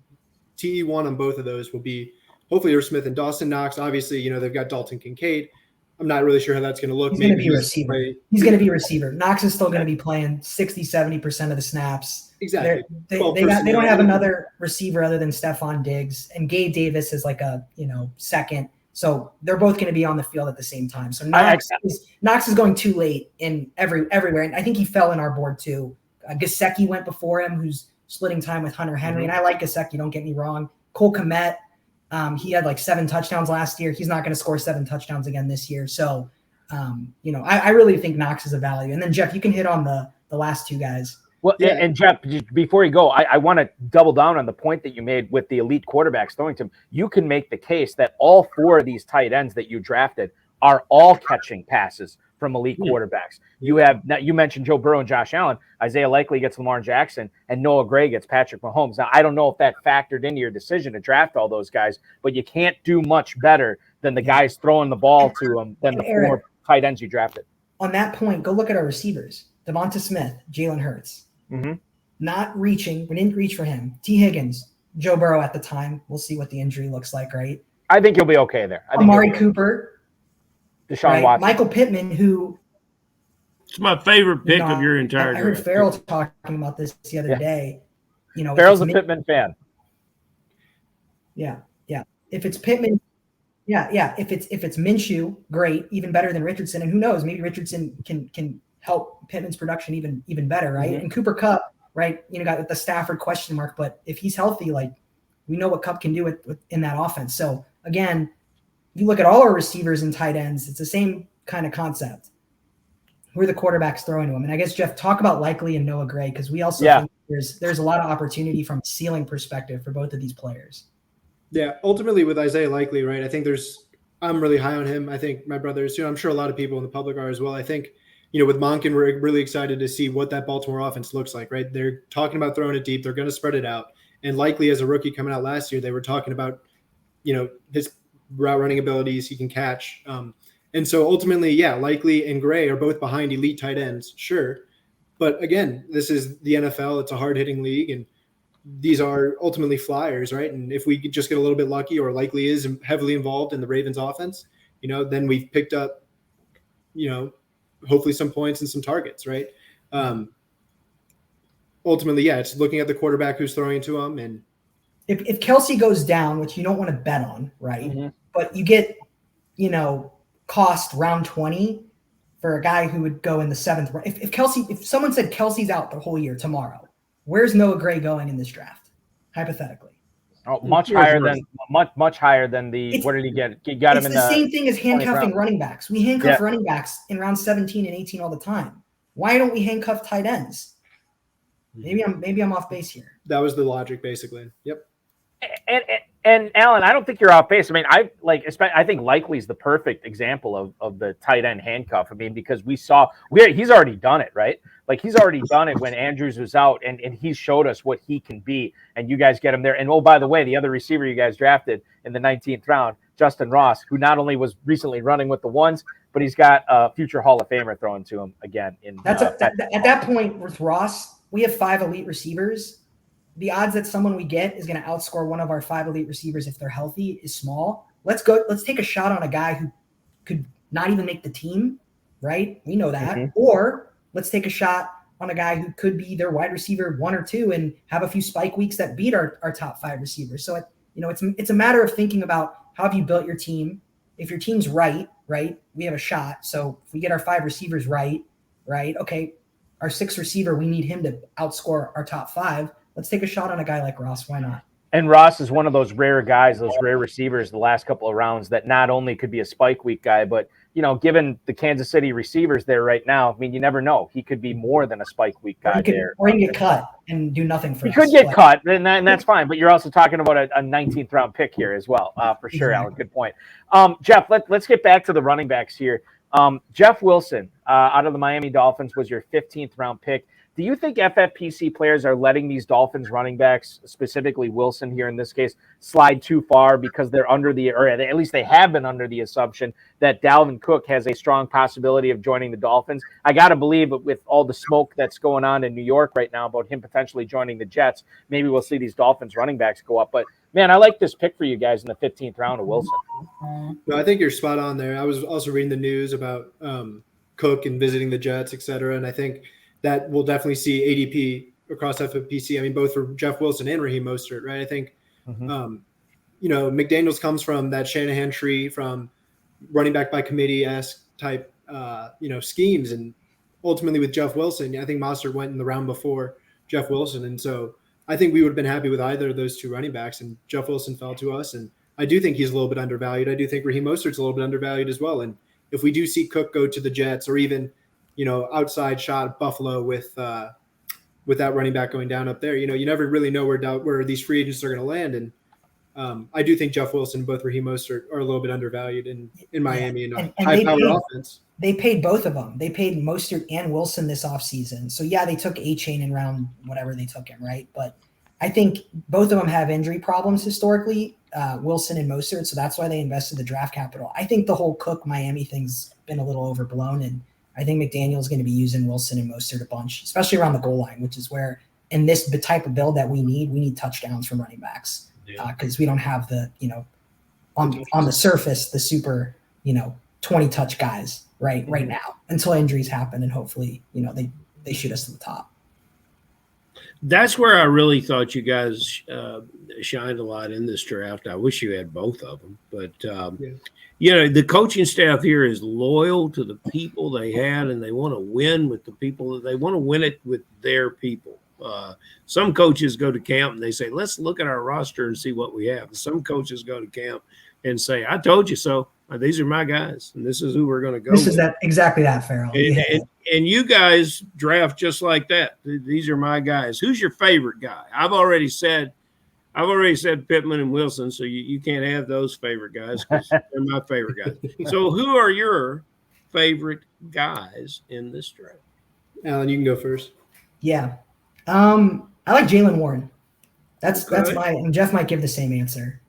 TE1 on both of those will be hopefully Irv Smith and Dawson Knox. Obviously, they've got Dalton Kincaid. I'm not really sure how that's going to look. He's going to be a receiver. He's going to be a receiver. Knox is still going to be playing 60, 70% of the snaps. Exactly. They don't have another receiver other than Stephon Diggs, and Gabe Davis is like a second. So they're both going to be on the field at the same time. So Knox is going too late in everywhere, and I think he fell in our board too. Gesicki went before him, who's splitting time with Hunter Henry, and I like Gesicki. Don't get me wrong. Cole Kmet, he had like 7 touchdowns last year. He's not going to score 7 touchdowns again this year. So, I really think Knox is a value. And then Jeff, you can hit on the last 2 guys. Well, yeah. And Jeff, before you go, I want to double down on the point that you made with the elite quarterbacks throwing to him. You can make the case that all 4 of these tight ends that you drafted are all catching passes from elite quarterbacks. You mentioned Joe Burrow and Josh Allen. Isaiah Likely gets Lamar Jackson, and Noah Gray gets Patrick Mahomes. Now, I don't know if that factored into your decision to draft all those guys, but you can't do much better than the guys throwing the ball to them than the Eric, 4 tight ends you drafted. On that point, go look at our receivers: Devonta Smith, Jalen Hurts. Not reaching. We didn't reach for him. T. Higgins, Joe Burrow at the time. We'll see what the injury looks like, right? I think you'll be okay there. Amari Cooper, Deshaun Watson, Michael Pittman, who it's my favorite pick of your entire I heard draft. Ferrell talking about this the other day. Ferrell's a Pittman fan. Yeah. If it's Pittman, Yeah. If it's Minshew, great, even better than Richardson. And who knows, maybe Richardson can help Pittman's production even better, right? And Cooper Kupp, right? Got the Stafford question mark, but if he's healthy, like we know what Kupp can do in that offense. So again, you look at all our receivers and tight ends, it's the same kind of concept. Who are the quarterbacks throwing to him? And I guess, Jeff, talk about Likely and Noah Gray, because we also think there's a lot of opportunity from a ceiling perspective for both of these players. Yeah, ultimately with Isaiah Likely, right? I think I'm really high on him. I think my brothers, I'm sure a lot of people in the public are as well. I think, with Monken, we're really excited to see what that Baltimore offense looks like, right? They're talking about throwing it deep. They're going to spread it out. And Likely, as a rookie coming out last year, they were talking about, his route running abilities, he can catch. And so ultimately, Likely and Gray are both behind elite tight ends, sure. But again, this is the NFL. It's a hard-hitting league, and these are ultimately flyers, right? And if we could just get a little bit lucky, or Likely is heavily involved in the Ravens offense, then we've picked up, hopefully some points and some targets, right? Ultimately, it's looking at the quarterback who's throwing to him. And if Kelsey goes down, which you don't want to bet on, right? But you get, cost round 20 for a guy who would go in the 7th round. If someone said Kelsey's out the whole year tomorrow, where's Noah Gray going in this draft? Hypothetically. Oh, much higher than the. What did he get? He got him in the same thing as handcuffing running backs. We handcuff running backs in round 17 and 18 all the time. Why don't we handcuff tight ends? Maybe I'm off base here. That was the logic, basically. Yep. And Alan, I don't think you're off base. I mean, I think Likely's the perfect example of the tight end handcuff. I mean, because he's already done it, right? Like he's already done it when Andrews was out, and he showed us what he can be. And you guys get him there. And oh, by the way, the other receiver you guys drafted in the 19th round, Justin Ross, who not only was recently running with the ones, but he's got a future Hall of Famer throwing to him again. At that point with Ross, we have 5 elite receivers. The odds that someone we get is going to outscore one of our 5 elite receivers if they're healthy is small. Let's take a shot on a guy who could not even make the team, right? We know that. Or let's take a shot on a guy who could be their wide receiver 1 or 2 and have a few spike weeks that beat our top 5 receivers. So it's a matter of thinking about how have you built your team. If your team's right, we have a shot. So if we get our 5 receivers right, okay, our 6th receiver, we need him to outscore our top 5. Let's take a shot on a guy like Ross. Why not? And Ross is one of those rare guys, those rare receivers the last couple of rounds that not only could be a spike week guy, but, given the Kansas City receivers there right now, I mean, you never know. He could be more than a spike week guy there. Or he can get cut and do nothing for us. He could get cut, and that's fine. But you're also talking about a 19th round pick here as well, for sure, Alan. Good point. Jeff, let's get back to the running backs here. Jeff Wilson out of the Miami Dolphins was your 15th round pick. Do you think FFPC players are letting these Dolphins running backs, specifically Wilson here in this case, slide too far because they're or at least they have been under the assumption that Dalvin Cook has a strong possibility of joining the Dolphins? I got to believe with all the smoke that's going on in New York right now about him potentially joining the Jets, maybe we'll see these Dolphins running backs go up. But, man, I like this pick for you guys in the 15th round of Wilson. No, I think you're spot on there. I was also reading the news about Cook and visiting the Jets, et cetera, and I think – that we'll definitely see ADP across FFPC. I mean, both for Jeff Wilson and Raheem Mostert, right? I think, McDaniels comes from that Shanahan tree, from running back by committee-esque type, schemes. And ultimately with Jeff Wilson, I think Mostert went in the round before Jeff Wilson. And so I think we would have been happy with either of those 2 running backs. And Jeff Wilson fell to us. And I do think he's a little bit undervalued. I do think Raheem Mostert's a little bit undervalued as well. And if we do see Cook go to the Jets, or even outside shot Buffalo with that running back going down up there, you never really know where these free agents are going to land. And I do think Jeff Wilson and both Raheem Mostert are a little bit undervalued in Miami and high-powered offense. They paid both of them. They paid Mostert and Wilson this offseason. So, they took A-Chain in round whatever they took him, right? But I think both of them have injury problems historically, Wilson and Mostert, so that's why they invested the draft capital. I think the whole Cook-Miami thing's been a little overblown, and I think McDaniel's going to be using Wilson and Mostert a bunch, especially around the goal line, which is where in this the type of build that we need touchdowns from running backs because we don't have the, on the surface, the super, 20 touch guys right now until injuries happen. And hopefully, they shoot us to the top. That's where I really thought you guys shined a lot in this draft. I wish you had both of them, but the coaching staff here is loyal to the people they had, and they want to win with the people that they want to win it with their people. Some coaches go to camp and they say, let's look at our roster and see what we have. Some coaches go to camp and say, I told you so. These are my guys, and this is who we're going to go This with. is that exactly that, Ferrell. And you guys draft just like that. These are my guys. Who's your favorite guy? I've already said Pittman and Wilson, so you can't have those favorite guys because they're my favorite guys. So who are your favorite guys in this draft? Alan, you can go first. Yeah. I like Jalen Warren. That's my, and Jeff might give the same answer.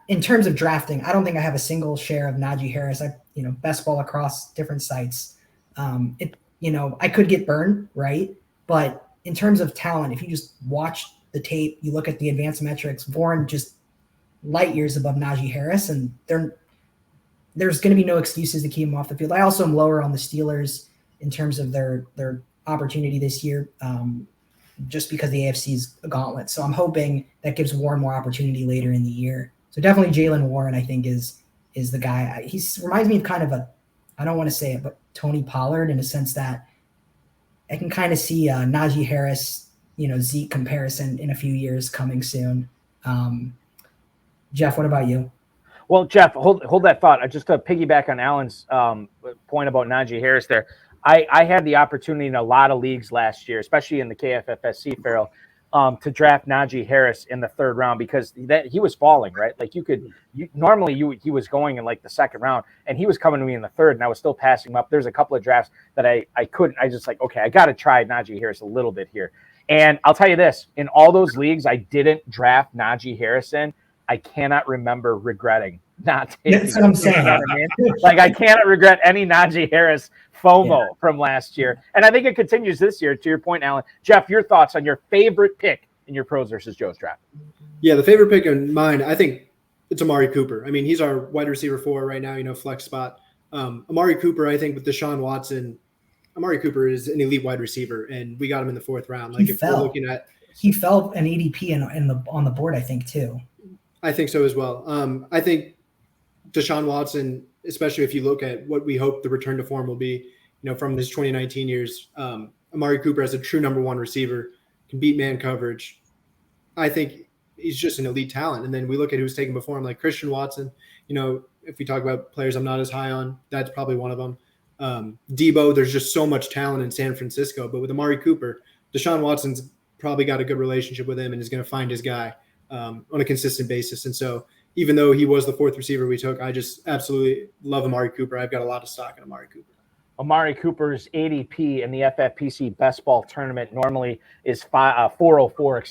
In terms of drafting, I don't think I have a single share of Najee Harris. Best ball across different sites. I could get burned, right? But in terms of talent, if you just watch the tape, you look at the advanced metrics, Warren just light years above Najee Harris, and there's going to be no excuses to keep him off the field. I also am lower on the Steelers in terms of their opportunity this year, just because the AFC is a gauntlet. So I'm hoping that gives Warren more opportunity later in the year. So definitely Jalen Warren, I think, is the guy. He reminds me of kind of I don't want to say it, but Tony Pollard, in a sense that I can kind of see Najee Harris, Zeke comparison in a few years coming soon. Jeff, what about you? Well, Jeff, hold that thought. Just to piggyback on Alan's point about Najee Harris there, I had the opportunity in a lot of leagues last year, especially in the KFFSC, Ferrell, to draft Najee Harris in the third round because he was falling, right? Like he was going in like the second round, and he was coming to me in the third, and I was still passing him up. There's a couple of drafts that I couldn't. I just like, okay, I got to try Najee Harris a little bit here. And I'll tell you this, in all those leagues I didn't draft Najee Harris in, I cannot remember regretting not taking That's what I'm saying. You know what I mean? Like, I cannot regret any Najee Harris FOMO from last year. And I think it continues this year, to your point, Alan. Jeff, your thoughts on your favorite pick in your Pros versus Joe's draft? Yeah, the favorite pick in mine, I think it's Amari Cooper. I mean, he's our wide receiver 4 right now, flex spot. Amari Cooper, I think with Deshaun Watson, Amari Cooper is an elite wide receiver, and we got him in the 4th round. Like, if we're looking at, he fell an ADP on the board, I think, too. I think so as well. I think Deshaun Watson, especially if you look at what we hope the return to form will be, from his 2019 years, Amari Cooper as a true number 1 receiver can beat man coverage. I think he's just an elite talent. And then we look at who's taken before him, like Christian Watson. If we talk about players I'm not as high on, that's probably one of them. Debo, there's just so much talent in San Francisco. But with Amari Cooper, Deshaun Watson's probably got a good relationship with him and is going to find his guy on a consistent basis. And so even though he was the 4th receiver we took, I just absolutely love Amari Cooper. I've got a lot of stock in Amari Cooper. Amari Cooper's ADP in the FFPC Best Ball Tournament normally is 404.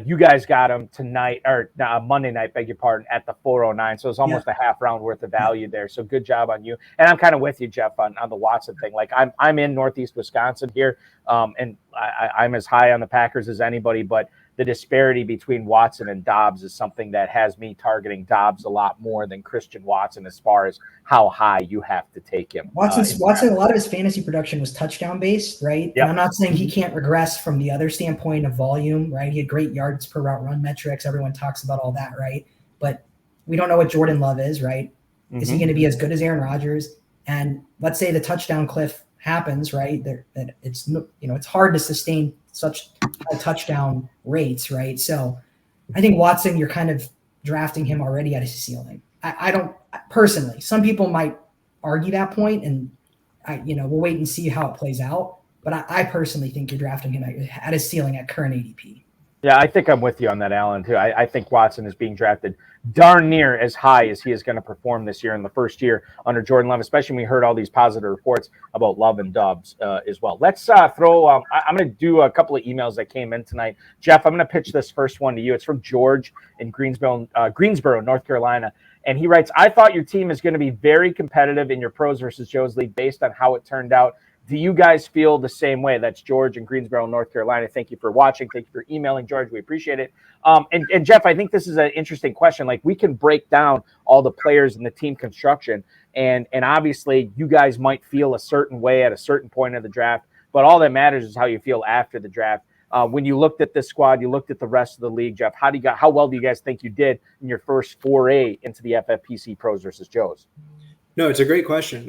You guys got him tonight, or Monday night, beg your pardon, at the 409. So it's almost a half round worth of value there. So good job on you. And I'm kind of with you, Jeff, on the Watson thing. Like, I'm in Northeast Wisconsin here, and I'm as high on the Packers as anybody, but the disparity between Watson and Dobbs is something that has me targeting Dobbs a lot more than Christian Watson as far as how high you have to take him. Watson, a lot of his fantasy production was touchdown based, right? Yep. And I'm not saying he can't regress from the other standpoint of volume, right? He had great yards per route run metrics. Everyone talks about all that, right? But we don't know what Jordan Love is, right? Mm-hmm. Is he going to be as good as Aaron Rodgers? And let's say the touchdown cliff happens, right? That it's it's hard to sustain such high touchdown rates, right? So I think Watson, you're kind of drafting him already at his ceiling. I don't personally. Some people might argue that point, and we'll wait and see how it plays out. But I personally think you're drafting him at his ceiling at current ADP. Yeah, I think I'm with you on that, Alan, too. I think Watson is being drafted darn near as high as he is going to perform this year in the first year under Jordan Love, especially when we heard all these positive reports about Love and Dobbs as well. Let's throw I'm going to do a couple of emails that came in tonight. Jeff, I'm going to pitch this first one to you. It's from George in Greensboro, North Carolina. And he writes, I thought your team is going to be very competitive in your Pros versus Joe's league based on how it turned out. Do you guys feel the same way? That's George in Greensboro, North Carolina. Thank you for watching. Thank you for emailing, George. We appreciate it. And Jeff, I think this is an interesting question. Like, we can break down all the players in the team construction, and obviously you guys might feel a certain way at a certain point of the draft. but all that matters is how you feel after the draft. When you looked at this squad, you looked at the rest of the league, Jeff, how well do you guys think you did in your first foray into the FFPC Pros versus Joes? No, it's a great question.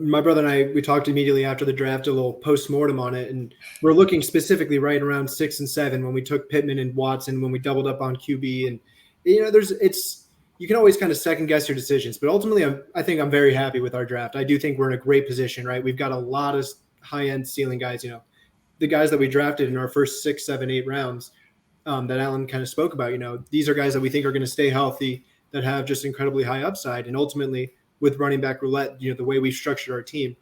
My brother and I, we talked immediately after the draft, a little post-mortem on it, and we're looking specifically right around 6 and 7 when we took Pittman and Watson, when we doubled up on QB. And, you can always kind of second guess your decisions, but ultimately I think I'm very happy with our draft. I do think we're in a great position, right? We've got a lot of high-end ceiling guys, the guys that we drafted in our first 6, 7, 8 rounds that Alan kind of spoke about, these are guys that we think are going to stay healthy, that have just incredibly high upside. And ultimately, with running back roulette, the way we've structured our team,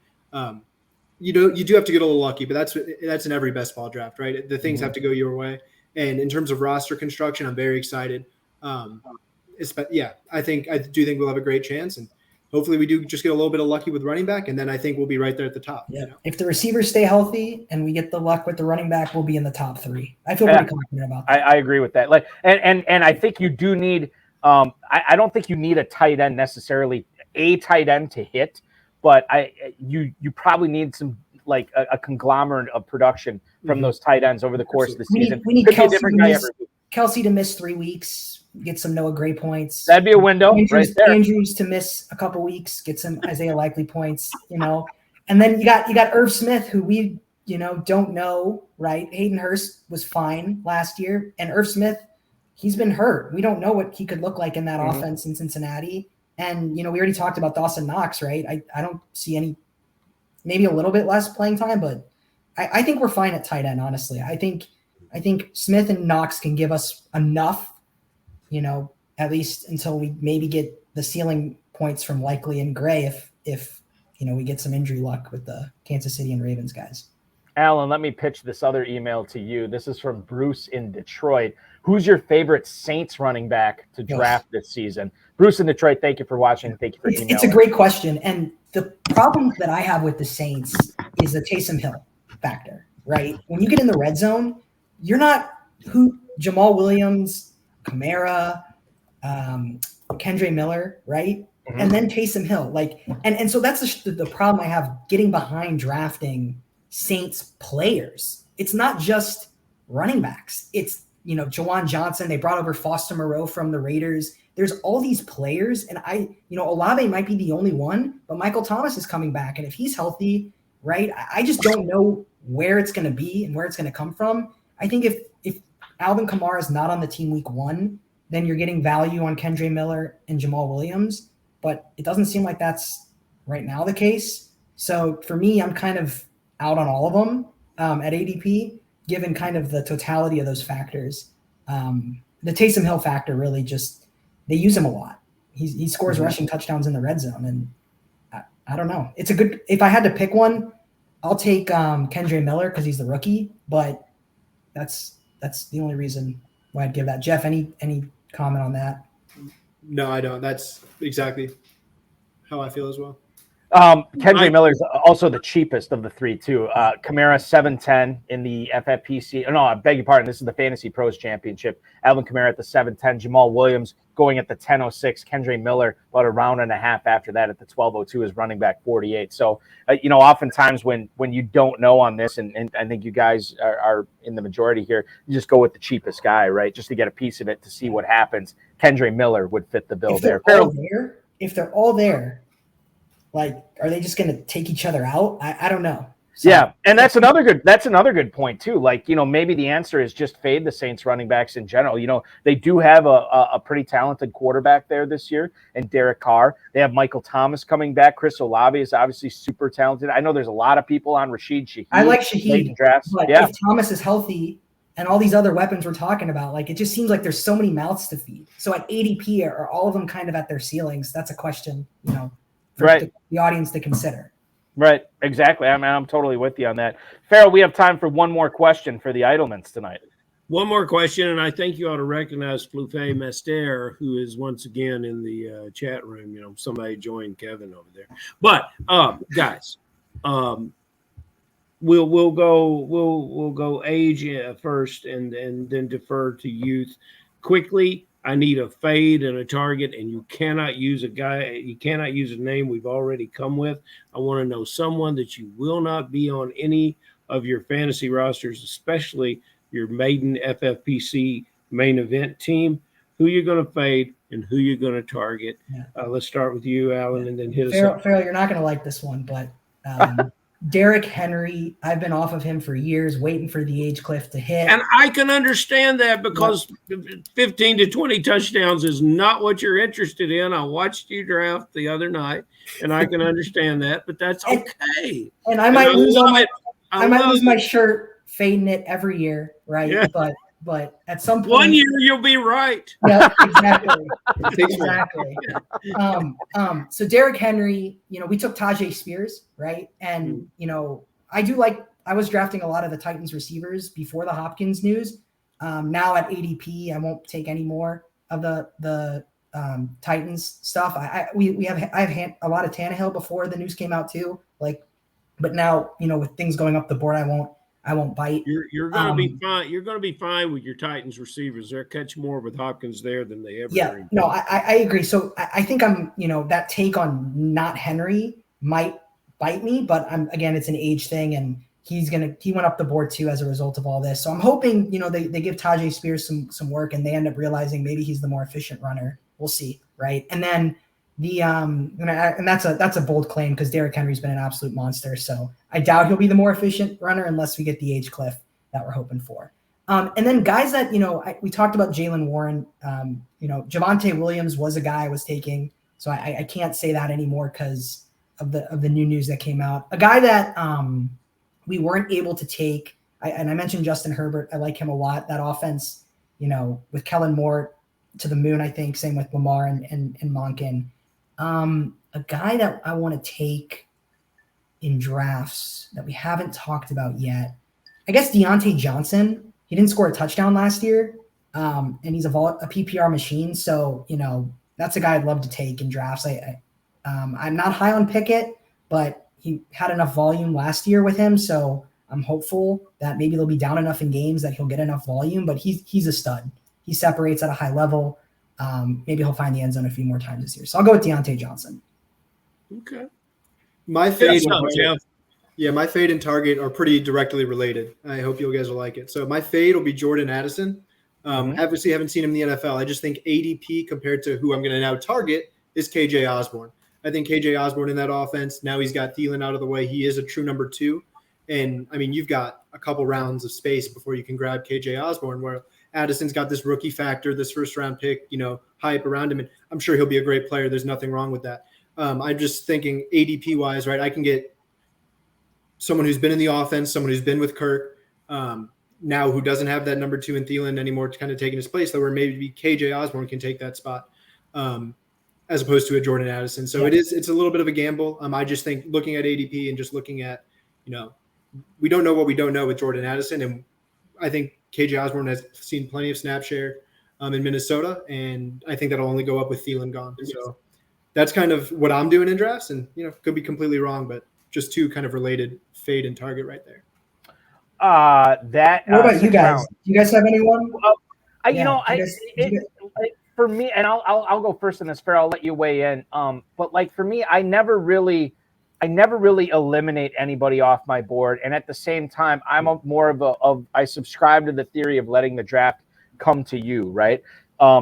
you do have to get a little lucky, but that's in every best ball draft, right? The things have to go your way. And in terms of roster construction, I'm very excited. I do think we'll have a great chance, and hopefully we do just get a little bit of lucky with running back, and then I think we'll be right there at the top. Yeah. If the receivers stay healthy and we get the luck with the running back, we'll be in the top 3. I feel pretty confident about that. I agree with that. And I think you do need. I don't think you need a tight end necessarily. A tight end to hit, but you probably need some like a conglomerate of production from those tight ends over the course of the season. We need Kelsey to miss 3 weeks, get some Noah Gray points. That'd be a window right there. Andrews to miss a couple weeks, get some Isaiah Likely points, And then you got Irv Smith, who we don't know, right? Hayden Hurst was fine last year, and Irv Smith, he's been hurt. We don't know what he could look like in that offense in Cincinnati. And, we already talked about Dawson Knox, right? I don't see maybe a little bit less playing time, but I think we're fine at tight end, honestly. I think Smith and Knox can give us enough, at least until we maybe get the ceiling points from Likely and Gray if we get some injury luck with the Kansas City and Ravens guys. Alan, let me pitch this other email to you. This is from Bruce in Detroit. Who's your favorite Saints running back to draft this season? Bruce in Detroit, thank you for watching. Thank you for emailing. It's a great question. And the problem that I have with the Saints is the Taysom Hill factor, right? When you get in the red zone, you're not Jamal Williams, Kamara, Kendre Miller, right? Mm-hmm. And then Taysom Hill. And so that's the problem I have getting behind drafting Saints players. It's not just running backs. It's, Jawan Johnson. They brought over Foster Moreau from the Raiders. There's all these players, and Olave might be the only one, but Michael Thomas is coming back, and if he's healthy, right, I just don't know where it's going to be and where it's going to come from. I think if Alvin Kamara is not on the team week 1, then you're getting value on Kendre Miller and Jamal Williams, but it doesn't seem like that's right now the case. So for me, I'm kind of out on all of them at ADP, given kind of the totality of those factors. The Taysom Hill factor really just, they use him a lot. He scores rushing touchdowns in the red zone. And I don't know. It's a good, if I had to pick one, I'll take Kendre Miller because he's the rookie, but that's the only reason why I'd give that. Jeff, any comment on that? No, I don't. That's exactly how I feel as well. Kendre Miller is also the cheapest of the 3 too. Kamara 710 in the FFPC. No, I beg your pardon. This is the Fantasy Pros Championship. Alvin Kamara at the 710. Jamal Williams going at the 1006. Kendre Miller about a round and a half after that at the 1202 is running back 48. So oftentimes when you don't know on this, and I think you guys are in the majority here, you just go with the cheapest guy, right? Just to get a piece of it to see what happens. Kendre Miller would fit the bill there. If they're all there. Are they just going to take each other out? I don't know. So, yeah, and that's another good point too. Maybe the answer is just fade the Saints running backs in general. They do have a pretty talented quarterback there this year, and Derek Carr. They have Michael Thomas coming back. Chris Olave is obviously super talented. I know there's a lot of people on Rashid Shaheed. I like Shaheed, but if Thomas is healthy and all these other weapons we're talking about, it just seems like there's so many mouths to feed. So at ADP, are all of them kind of at their ceilings? That's a question, for the audience to consider. Right, exactly. I'm totally with you on that. Ferrell, we have time for one more question for the Eidelmans tonight. One more question, and I think you ought to recognize Fluffe Mester, who is once again in the chat room. Somebody joined Kevin over there. But guys, we'll go age first, and then defer to youth quickly. I need a fade and a target, and you cannot use a guy. You cannot use a name we've already come with. I want to know someone that you will not be on any of your fantasy rosters, especially your maiden FFPC main event team, who you're going to fade and who you're going to target. Yeah. Let's start with you, Alan, and then hit us up. Ferrell, you're not going to like this one, but Derrick Henry, I've been off of him for years, waiting for the age cliff to hit. And I can understand that because 15 to 20 touchdowns is not what you're interested in. I watched you draft the other night, and I can understand that, but that's okay. And I might lose my shirt fading it every year, right? Yeah. But at some point, 1 year you'll be right. Yeah, exactly. Exactly. So Derrick Henry, we took Tajay Spears, right? And I was drafting a lot of the Titans receivers before the Hopkins news. Now at ADP, I won't take any more of the Titans stuff. I have a lot of Tannehill before the news came out too. But now with things going up the board, I won't bite. You're going to be fine. You're going to be fine with your Titans receivers. They'll catch more with Hopkins there than they ever. Yeah, no, I agree. So I think that take on not Henry might bite me, but it's an age thing, and he went up the board too as a result of all this. So I'm hoping they give Tajay Spears some work, and they end up realizing maybe he's the more efficient runner. We'll see, right? And then and that's a bold claim because Derrick Henry's been an absolute monster. So I doubt he'll be the more efficient runner unless we get the age cliff that we're hoping for. And then guys that, we talked about Jaylen Warren, Javonte Williams was a guy I was taking. So I can't say that anymore because of the new news that came out. A guy that we weren't able to take. And I mentioned Justin Herbert. I like him a lot. That offense, with Kellen Moore to the moon, I think, same with Lamar and Monken. A guy that I want to take in drafts that we haven't talked about yet, I guess Deontay Johnson. He didn't score a touchdown last year, and he's a PPR machine. So that's a guy I'd love to take in drafts. I'm not high on Pickett, but he had enough volume last year with him, so I'm hopeful that maybe they'll be down enough in games that he'll get enough volume. But he's a stud. He separates at a high level. Maybe he'll find the end zone a few more times this year. So I'll go with Deontay Johnson. Okay. My fade Jeff. And target are pretty directly related. I hope you guys will like it. So my fade will be Jordan Addison. Obviously, haven't seen him in the NFL. I just think ADP compared to who I'm going to now target is KJ Osborne. I think KJ Osborne in that offense, now he's got Thielen out of the way. He is a true number 2. And, you've got a couple rounds of space before you can grab KJ Osborne, where Addison's got this rookie factor, this first-round pick, hype around him. And I'm sure he'll be a great player. There's nothing wrong with that. I'm just thinking ADP-wise, right, I can get someone who's been in the offense, someone who's been with Kirk, now who doesn't have that number 2 in Thielen anymore to kind of taking his place, though, where maybe KJ Osborne can take that spot as opposed to a Jordan Addison. So it's a little bit of a gamble. I just think looking at ADP and just looking at, we don't know what we don't know with Jordan Addison. And I think KJ Osborne has seen plenty of snap share in Minnesota, and I think that'll only go up with Thielen gone. So that's kind of what I'm doing in drafts, and could be completely wrong, but just two kind of related fade and target right there. What about you guys? Do you guys have anyone? For me, and I'll go first in this. Ferrell, I'll let you weigh in. But for me, I never really eliminate anybody off my board, and at the same time, I'm I subscribe to the theory of letting the draft come to you, right?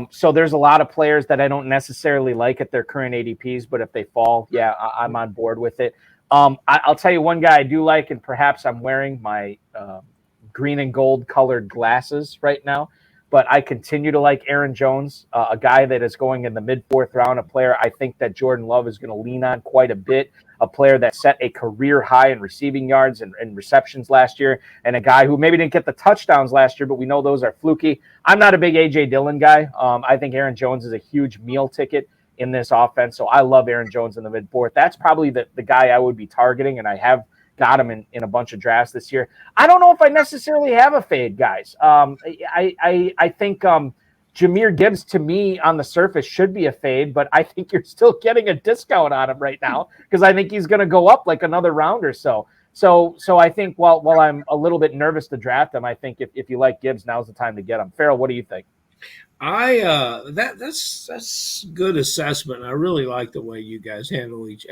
So there's a lot of players that I don't necessarily like at their current ADPs, but if they fall, I'm on board with it. I'll tell you one guy I do like, and perhaps I'm wearing my green and gold colored glasses right now, but I continue to like Aaron Jones, a guy that is going in the mid-4th round, a player I think that Jordan Love is going to lean on quite a bit, a player that set a career high in receiving yards and receptions last year, and a guy who maybe didn't get the touchdowns last year, but we know those are fluky. I'm not a big A.J. Dillon guy. I think Aaron Jones is a huge meal ticket in this offense, so I love Aaron Jones in the mid-4th. That's probably the guy I would be targeting, and I have got him in a bunch of drafts this year. I don't know if I necessarily have a fade, guys. I think Jahmyr Gibbs, to me, on the surface, should be a fade, but I think you're still getting a discount on him right now because I think he's going to go up like another round or so. So I think while I'm a little bit nervous to draft him, I think if you like Gibbs, now's the time to get him. Ferrell, what do you think? That's good assessment. I really like the way you guys handle each.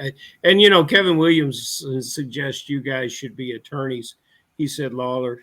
And Kevin Williams suggests you guys should be attorneys He said Lawler.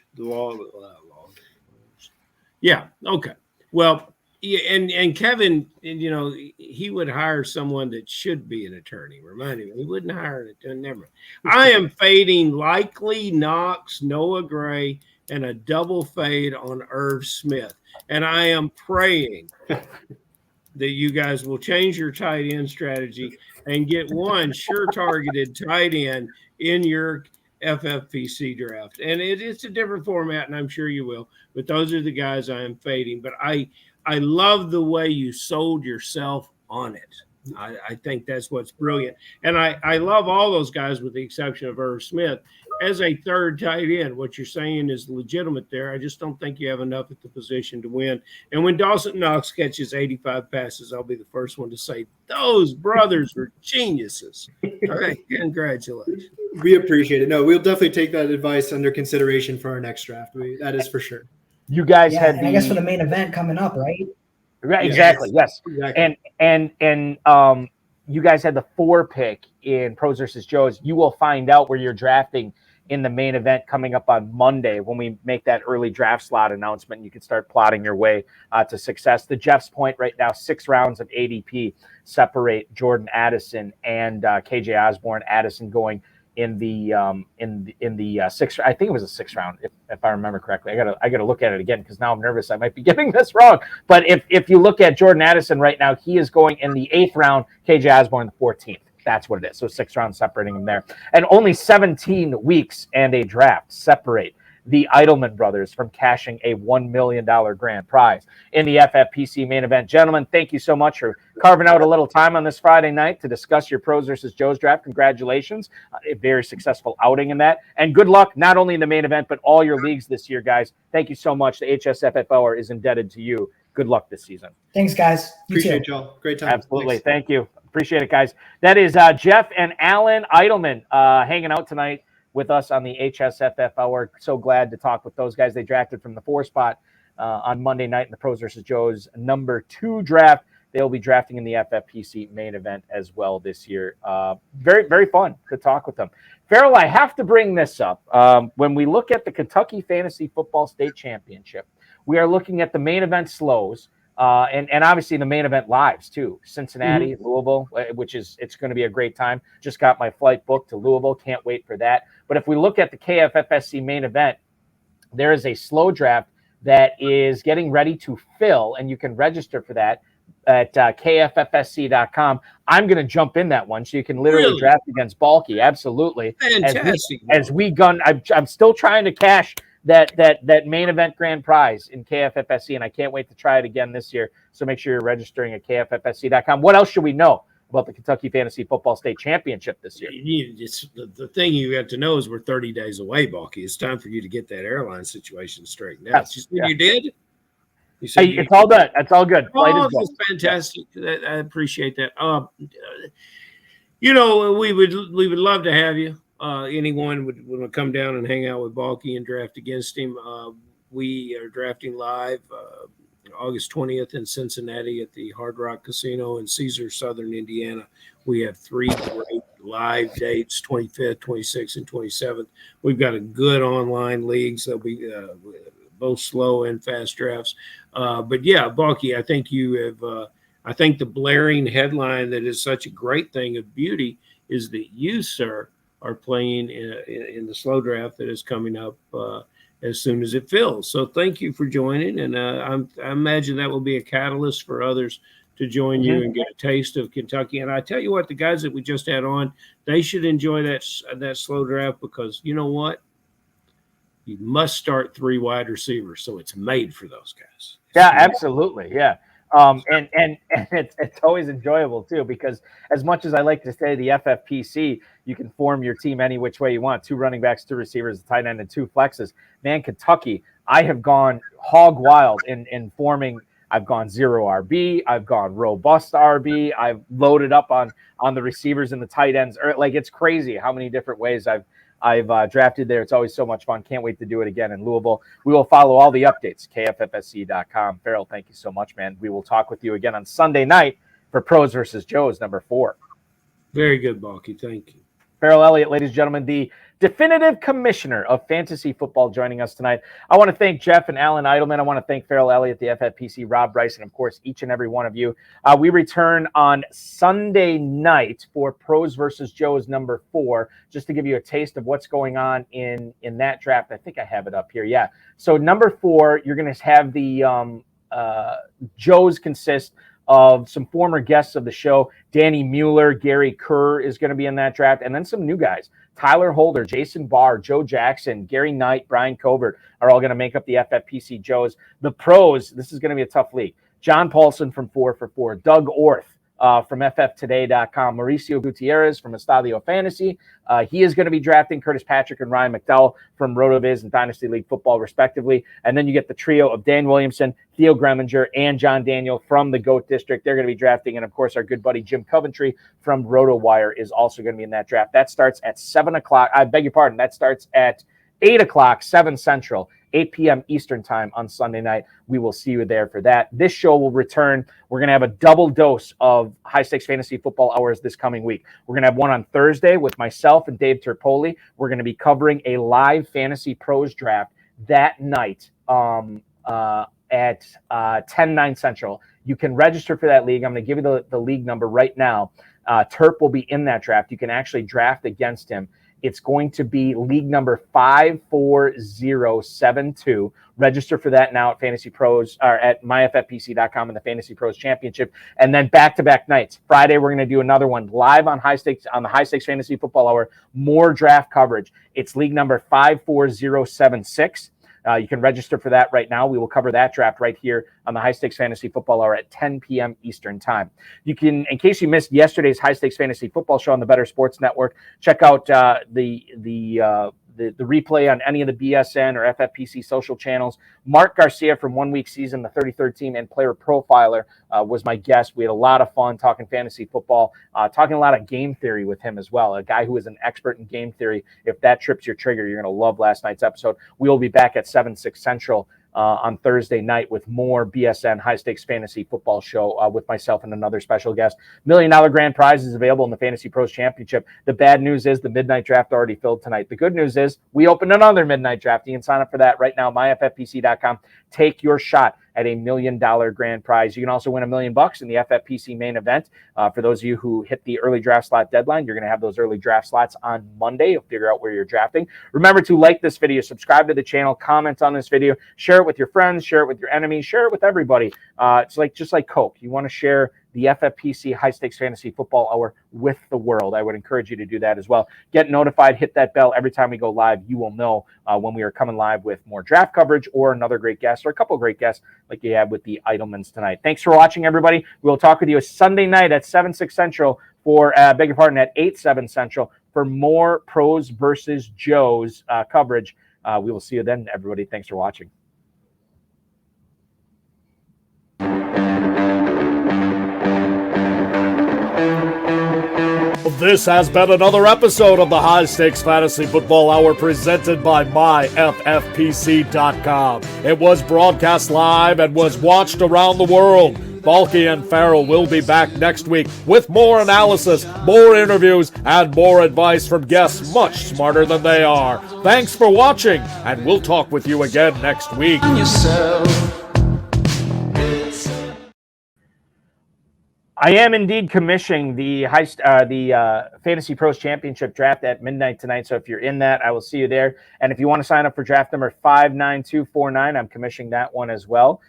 Yeah. Okay. Well, yeah, and Kevin, he would hire someone that should be an attorney. Remind him, he wouldn't hire an attorney. Never mind. I am fading likely Knox, Noah Gray, and a double fade on Irv Smith. And I am praying that you guys will change your tight end strategy and get one sure targeted tight end in your FFPC draft. And it's a different format, and I'm sure you will. But those are the guys I am fading. But I love the way you sold yourself on it. I think that's what's brilliant. And I love all those guys with the exception of Irv Smith. As a third tight end, what you're saying is legitimate there. I just don't think you have enough at the position to win. And when Dawson Knox catches 85 passes, I'll be the first one to say, those brothers were geniuses. All right, congratulations. We appreciate it. No, we'll definitely take that advice under consideration for our next draft. That is for sure. You guys had and I guess for the main event coming up, right? Right, exactly. Yes. Exactly. And you guys had the 4 pick in Pros versus Joes. You will find out where you're drafting in the main event coming up on Monday when we make that early draft slot announcement. You can start plotting your way to success. To Jeff's point right now, 6 rounds of ADP separate Jordan Addison and KJ Osborne. Addison going in the 6th. I think it was a 6th round, if I remember correctly. I gotta look at it again because now I'm nervous. I might be getting this wrong. But if you look at Jordan Addison right now, he is going in the 8th round. KJ Osborne the 14th. That's what it is. So 6 rounds separating them there. And only 17 weeks and a draft separate the Eidelman brothers from cashing a $1 million grand prize in the FFPC main event. Gentlemen, thank you so much for carving out a little time on this Friday night to discuss your Pros versus Joes draft. Congratulations. A very successful outing in that. And good luck, not only in the main event, but all your leagues this year, guys. Thank you so much. The HSFF Hour is indebted to you. Good luck this season. Thanks, guys. Appreciate y'all. Great time. Absolutely. Thanks. Thank you. Appreciate it, guys. That is Jeff and Alan Eidelman hanging out tonight with us on the HSFF Hour. So glad to talk with those guys. They drafted from the 4 spot on Monday night in the Pros versus Joes number 2 draft. They'll be drafting in the FFPC main event as well this year. Very, very fun to talk with them. Ferrell, I have to bring this up. When we look at the Kentucky Fantasy Football State Championship, we are looking at the main event slows. And obviously the main event lives too. Cincinnati, Louisville, which it's going to be a great time. Just got my flight booked to Louisville. Can't wait for that. But if we look at the KFFSC main event, there is a slow draft that is getting ready to fill, and you can register for that at KFFSC.com. I'm going to jump in that one, so you can literally draft against Balky. Absolutely. Fantastic. As we gun, I'm still trying to cash that main event grand prize in KFFSC, and I can't wait to try it again this year. So make sure you're registering at KFFSC.com. What else should we know about the Kentucky Fantasy Football State Championship this year? The thing you have to know is we're 30 days away, Balky. It's time for you to get that airline situation straighted out. Yes, You did? You said it's all done. That's all good. Oh, that's fantastic. I appreciate that. We would love to have you. Anyone would come down and hang out with Balky and draft against him. We are drafting live August 20th in Cincinnati at the Hard Rock Casino in Caesar, Southern Indiana. We have 3 great live dates, 25th, 26th, and 27th. We've got a good online leagues. They'll be both slow and fast drafts. But yeah, Balky, I think you have I think the blaring headline that is such a great thing of beauty is that you, sir, are playing in the slow draft that is coming up as soon as it fills. So thank you for joining, and I imagine that will be a catalyst for others to join you and get a taste of Kentucky. And I tell you what, the guys that we just had on, they should enjoy that slow draft because you know what? You must start 3 wide receivers, so it's made for those guys. Yeah, absolutely. Yeah. And it's always enjoyable too, because as much as I like to say the FFPC, you can form your team any which way you want. 2 running backs, 2 receivers, a tight end, and 2 flexes. Man, Kentucky, I have gone hog wild in forming. I've gone 0 RB. I've gone robust RB. I've loaded up on the receivers and the tight ends. Like, it's crazy how many different ways I've drafted there. It's always so much fun. Can't wait to do it again in Louisville. We will follow all the updates, KFFSC.com. Ferrell, thank you so much, man. We will talk with you again on Sunday night for Pros versus Joes number 4. Very good, Balky. Thank you. Ferrell Elliott, ladies and gentlemen, the definitive commissioner of fantasy football, joining us tonight. I want to thank Jeff and Alan Eidelman. I want to thank Ferrell Elliott, the FFPC, Rob Bryce, and of course, each and every one of you. We return on Sunday night for Pros versus Joes number 4, just to give you a taste of what's going on in that draft. I think I have it up here. Yeah. So number 4, you're going to have the Joes consist of some former guests of the show. Danny Mueller, Gary Kerr is going to be in that draft, and then some new guys. Tyler Holder, Jason Barr, Joe Jackson, Gary Knight, Brian Covert are all going to make up the FFPC Joes. The Pros, this is going to be a tough league. John Paulson from 4 for 4, Doug Orth from FFtoday.com, Mauricio Gutierrez from Estadio Fantasy. He is going to be drafting Curtis Patrick and Ryan McDowell from RotoViz and Dynasty League Football, respectively. And then you get the trio of Dan Williamson, Theo Greminger, and John Daniel from the GOAT District. They're going to be drafting. And, of course, our good buddy Jim Coventry from RotoWire is also going to be in that draft. That starts at 7 o'clock. I beg your pardon. That starts at 8 o'clock, 7 Central. 8 p.m. Eastern time on Sunday night. We will see you there for that. This show will return. We're going to have a double dose of High Stakes Fantasy Football Hours this coming week. We're going to have one on Thursday with myself and Dave Terpoli. We're going to be covering a live Fantasy Pros draft that night at 10/9 Central. You can register for that league. I'm going to give you the league number right now. Terp will be in that draft. You can actually draft against him. It's going to be league number 54072. Register for that now at Fantasy Pros or at myffpc.com and the Fantasy Pros Championship. And then back-to-back nights. Friday, we're going to do another one live on the High Stakes Fantasy Football Hour. More draft coverage. It's league number 54076. You can register for that right now. We will cover that draft right here on the High Stakes Fantasy Football Hour at 10 p.m. Eastern Time. You can, in case you missed yesterday's High Stakes Fantasy Football show on the Better Sports Network, check out the replay on any of the BSN or FFPC social channels. Mark Garcia from 1 Week Season, the 33rd Team and Player Profiler, was my guest. We had a lot of fun talking fantasy football, talking a lot of game theory with him as well, a guy who is an expert in game theory. If that trips your trigger, you're going to love last night's episode. We will be back at 7/6 Central on Thursday night with more BSN High Stakes Fantasy Football show with myself and another special guest. $1 million grand prize is available in the Fantasy Pros Championship. The bad news is the midnight draft already filled tonight. The good news is we opened another midnight draft. You can sign up for that right now, myffpc.com. Take your shot at $1 million grand prize. You can also win $1 million in the FFPC Main Event. For those of you who hit the early draft slot deadline, you're going to have those early draft slots on Monday. You'll figure out where you're drafting. Remember to like this video, subscribe to the channel, comment on this video, share it with your friends, share it with your enemies, share it with everybody. It's just like Coke. You want to share the FFPC High Stakes Fantasy Football Hour with the world. I would encourage you to do that as well. Get notified, hit that bell every time we go live. You will know when we are coming live with more draft coverage or another great guest or a couple of great guests like you had with the Eidelmans tonight. Thanks for watching, everybody. We'll talk with you Sunday night at 7/6 Central for, beg your pardon, at 8/7 Central for more Pros versus Joes coverage. We will see you then, everybody. Thanks for watching. This has been another episode of the High Stakes Fantasy Football Hour presented by myffpc.com. It was broadcast live and was watched around the world. Balky and Ferrell will be back next week with more analysis, more interviews, and more advice from guests much smarter than they are. Thanks for watching, and we'll talk with you again next week. I am indeed commissioning the Fantasy Pros Championship draft at midnight tonight. So if you're in that, I will see you there. And if you want to sign up for draft number 59249, I'm commissioning that one as well.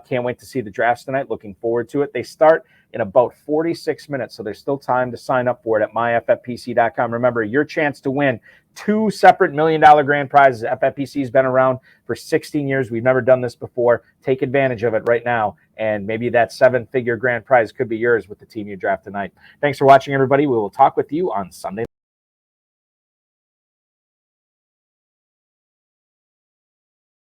Can't wait to see the drafts tonight. Looking forward to it. They start in about 46 minutes, so there's still time to sign up for it at myffpc.com. Remember, your chance to win 2 separate $1 million grand prizes. FFPC has been around for 16 years. We've never done this before. Take advantage of it right now, and maybe that 7-figure grand prize could be yours with the team you draft tonight. Thanks for watching, everybody. We will talk with you on Sunday.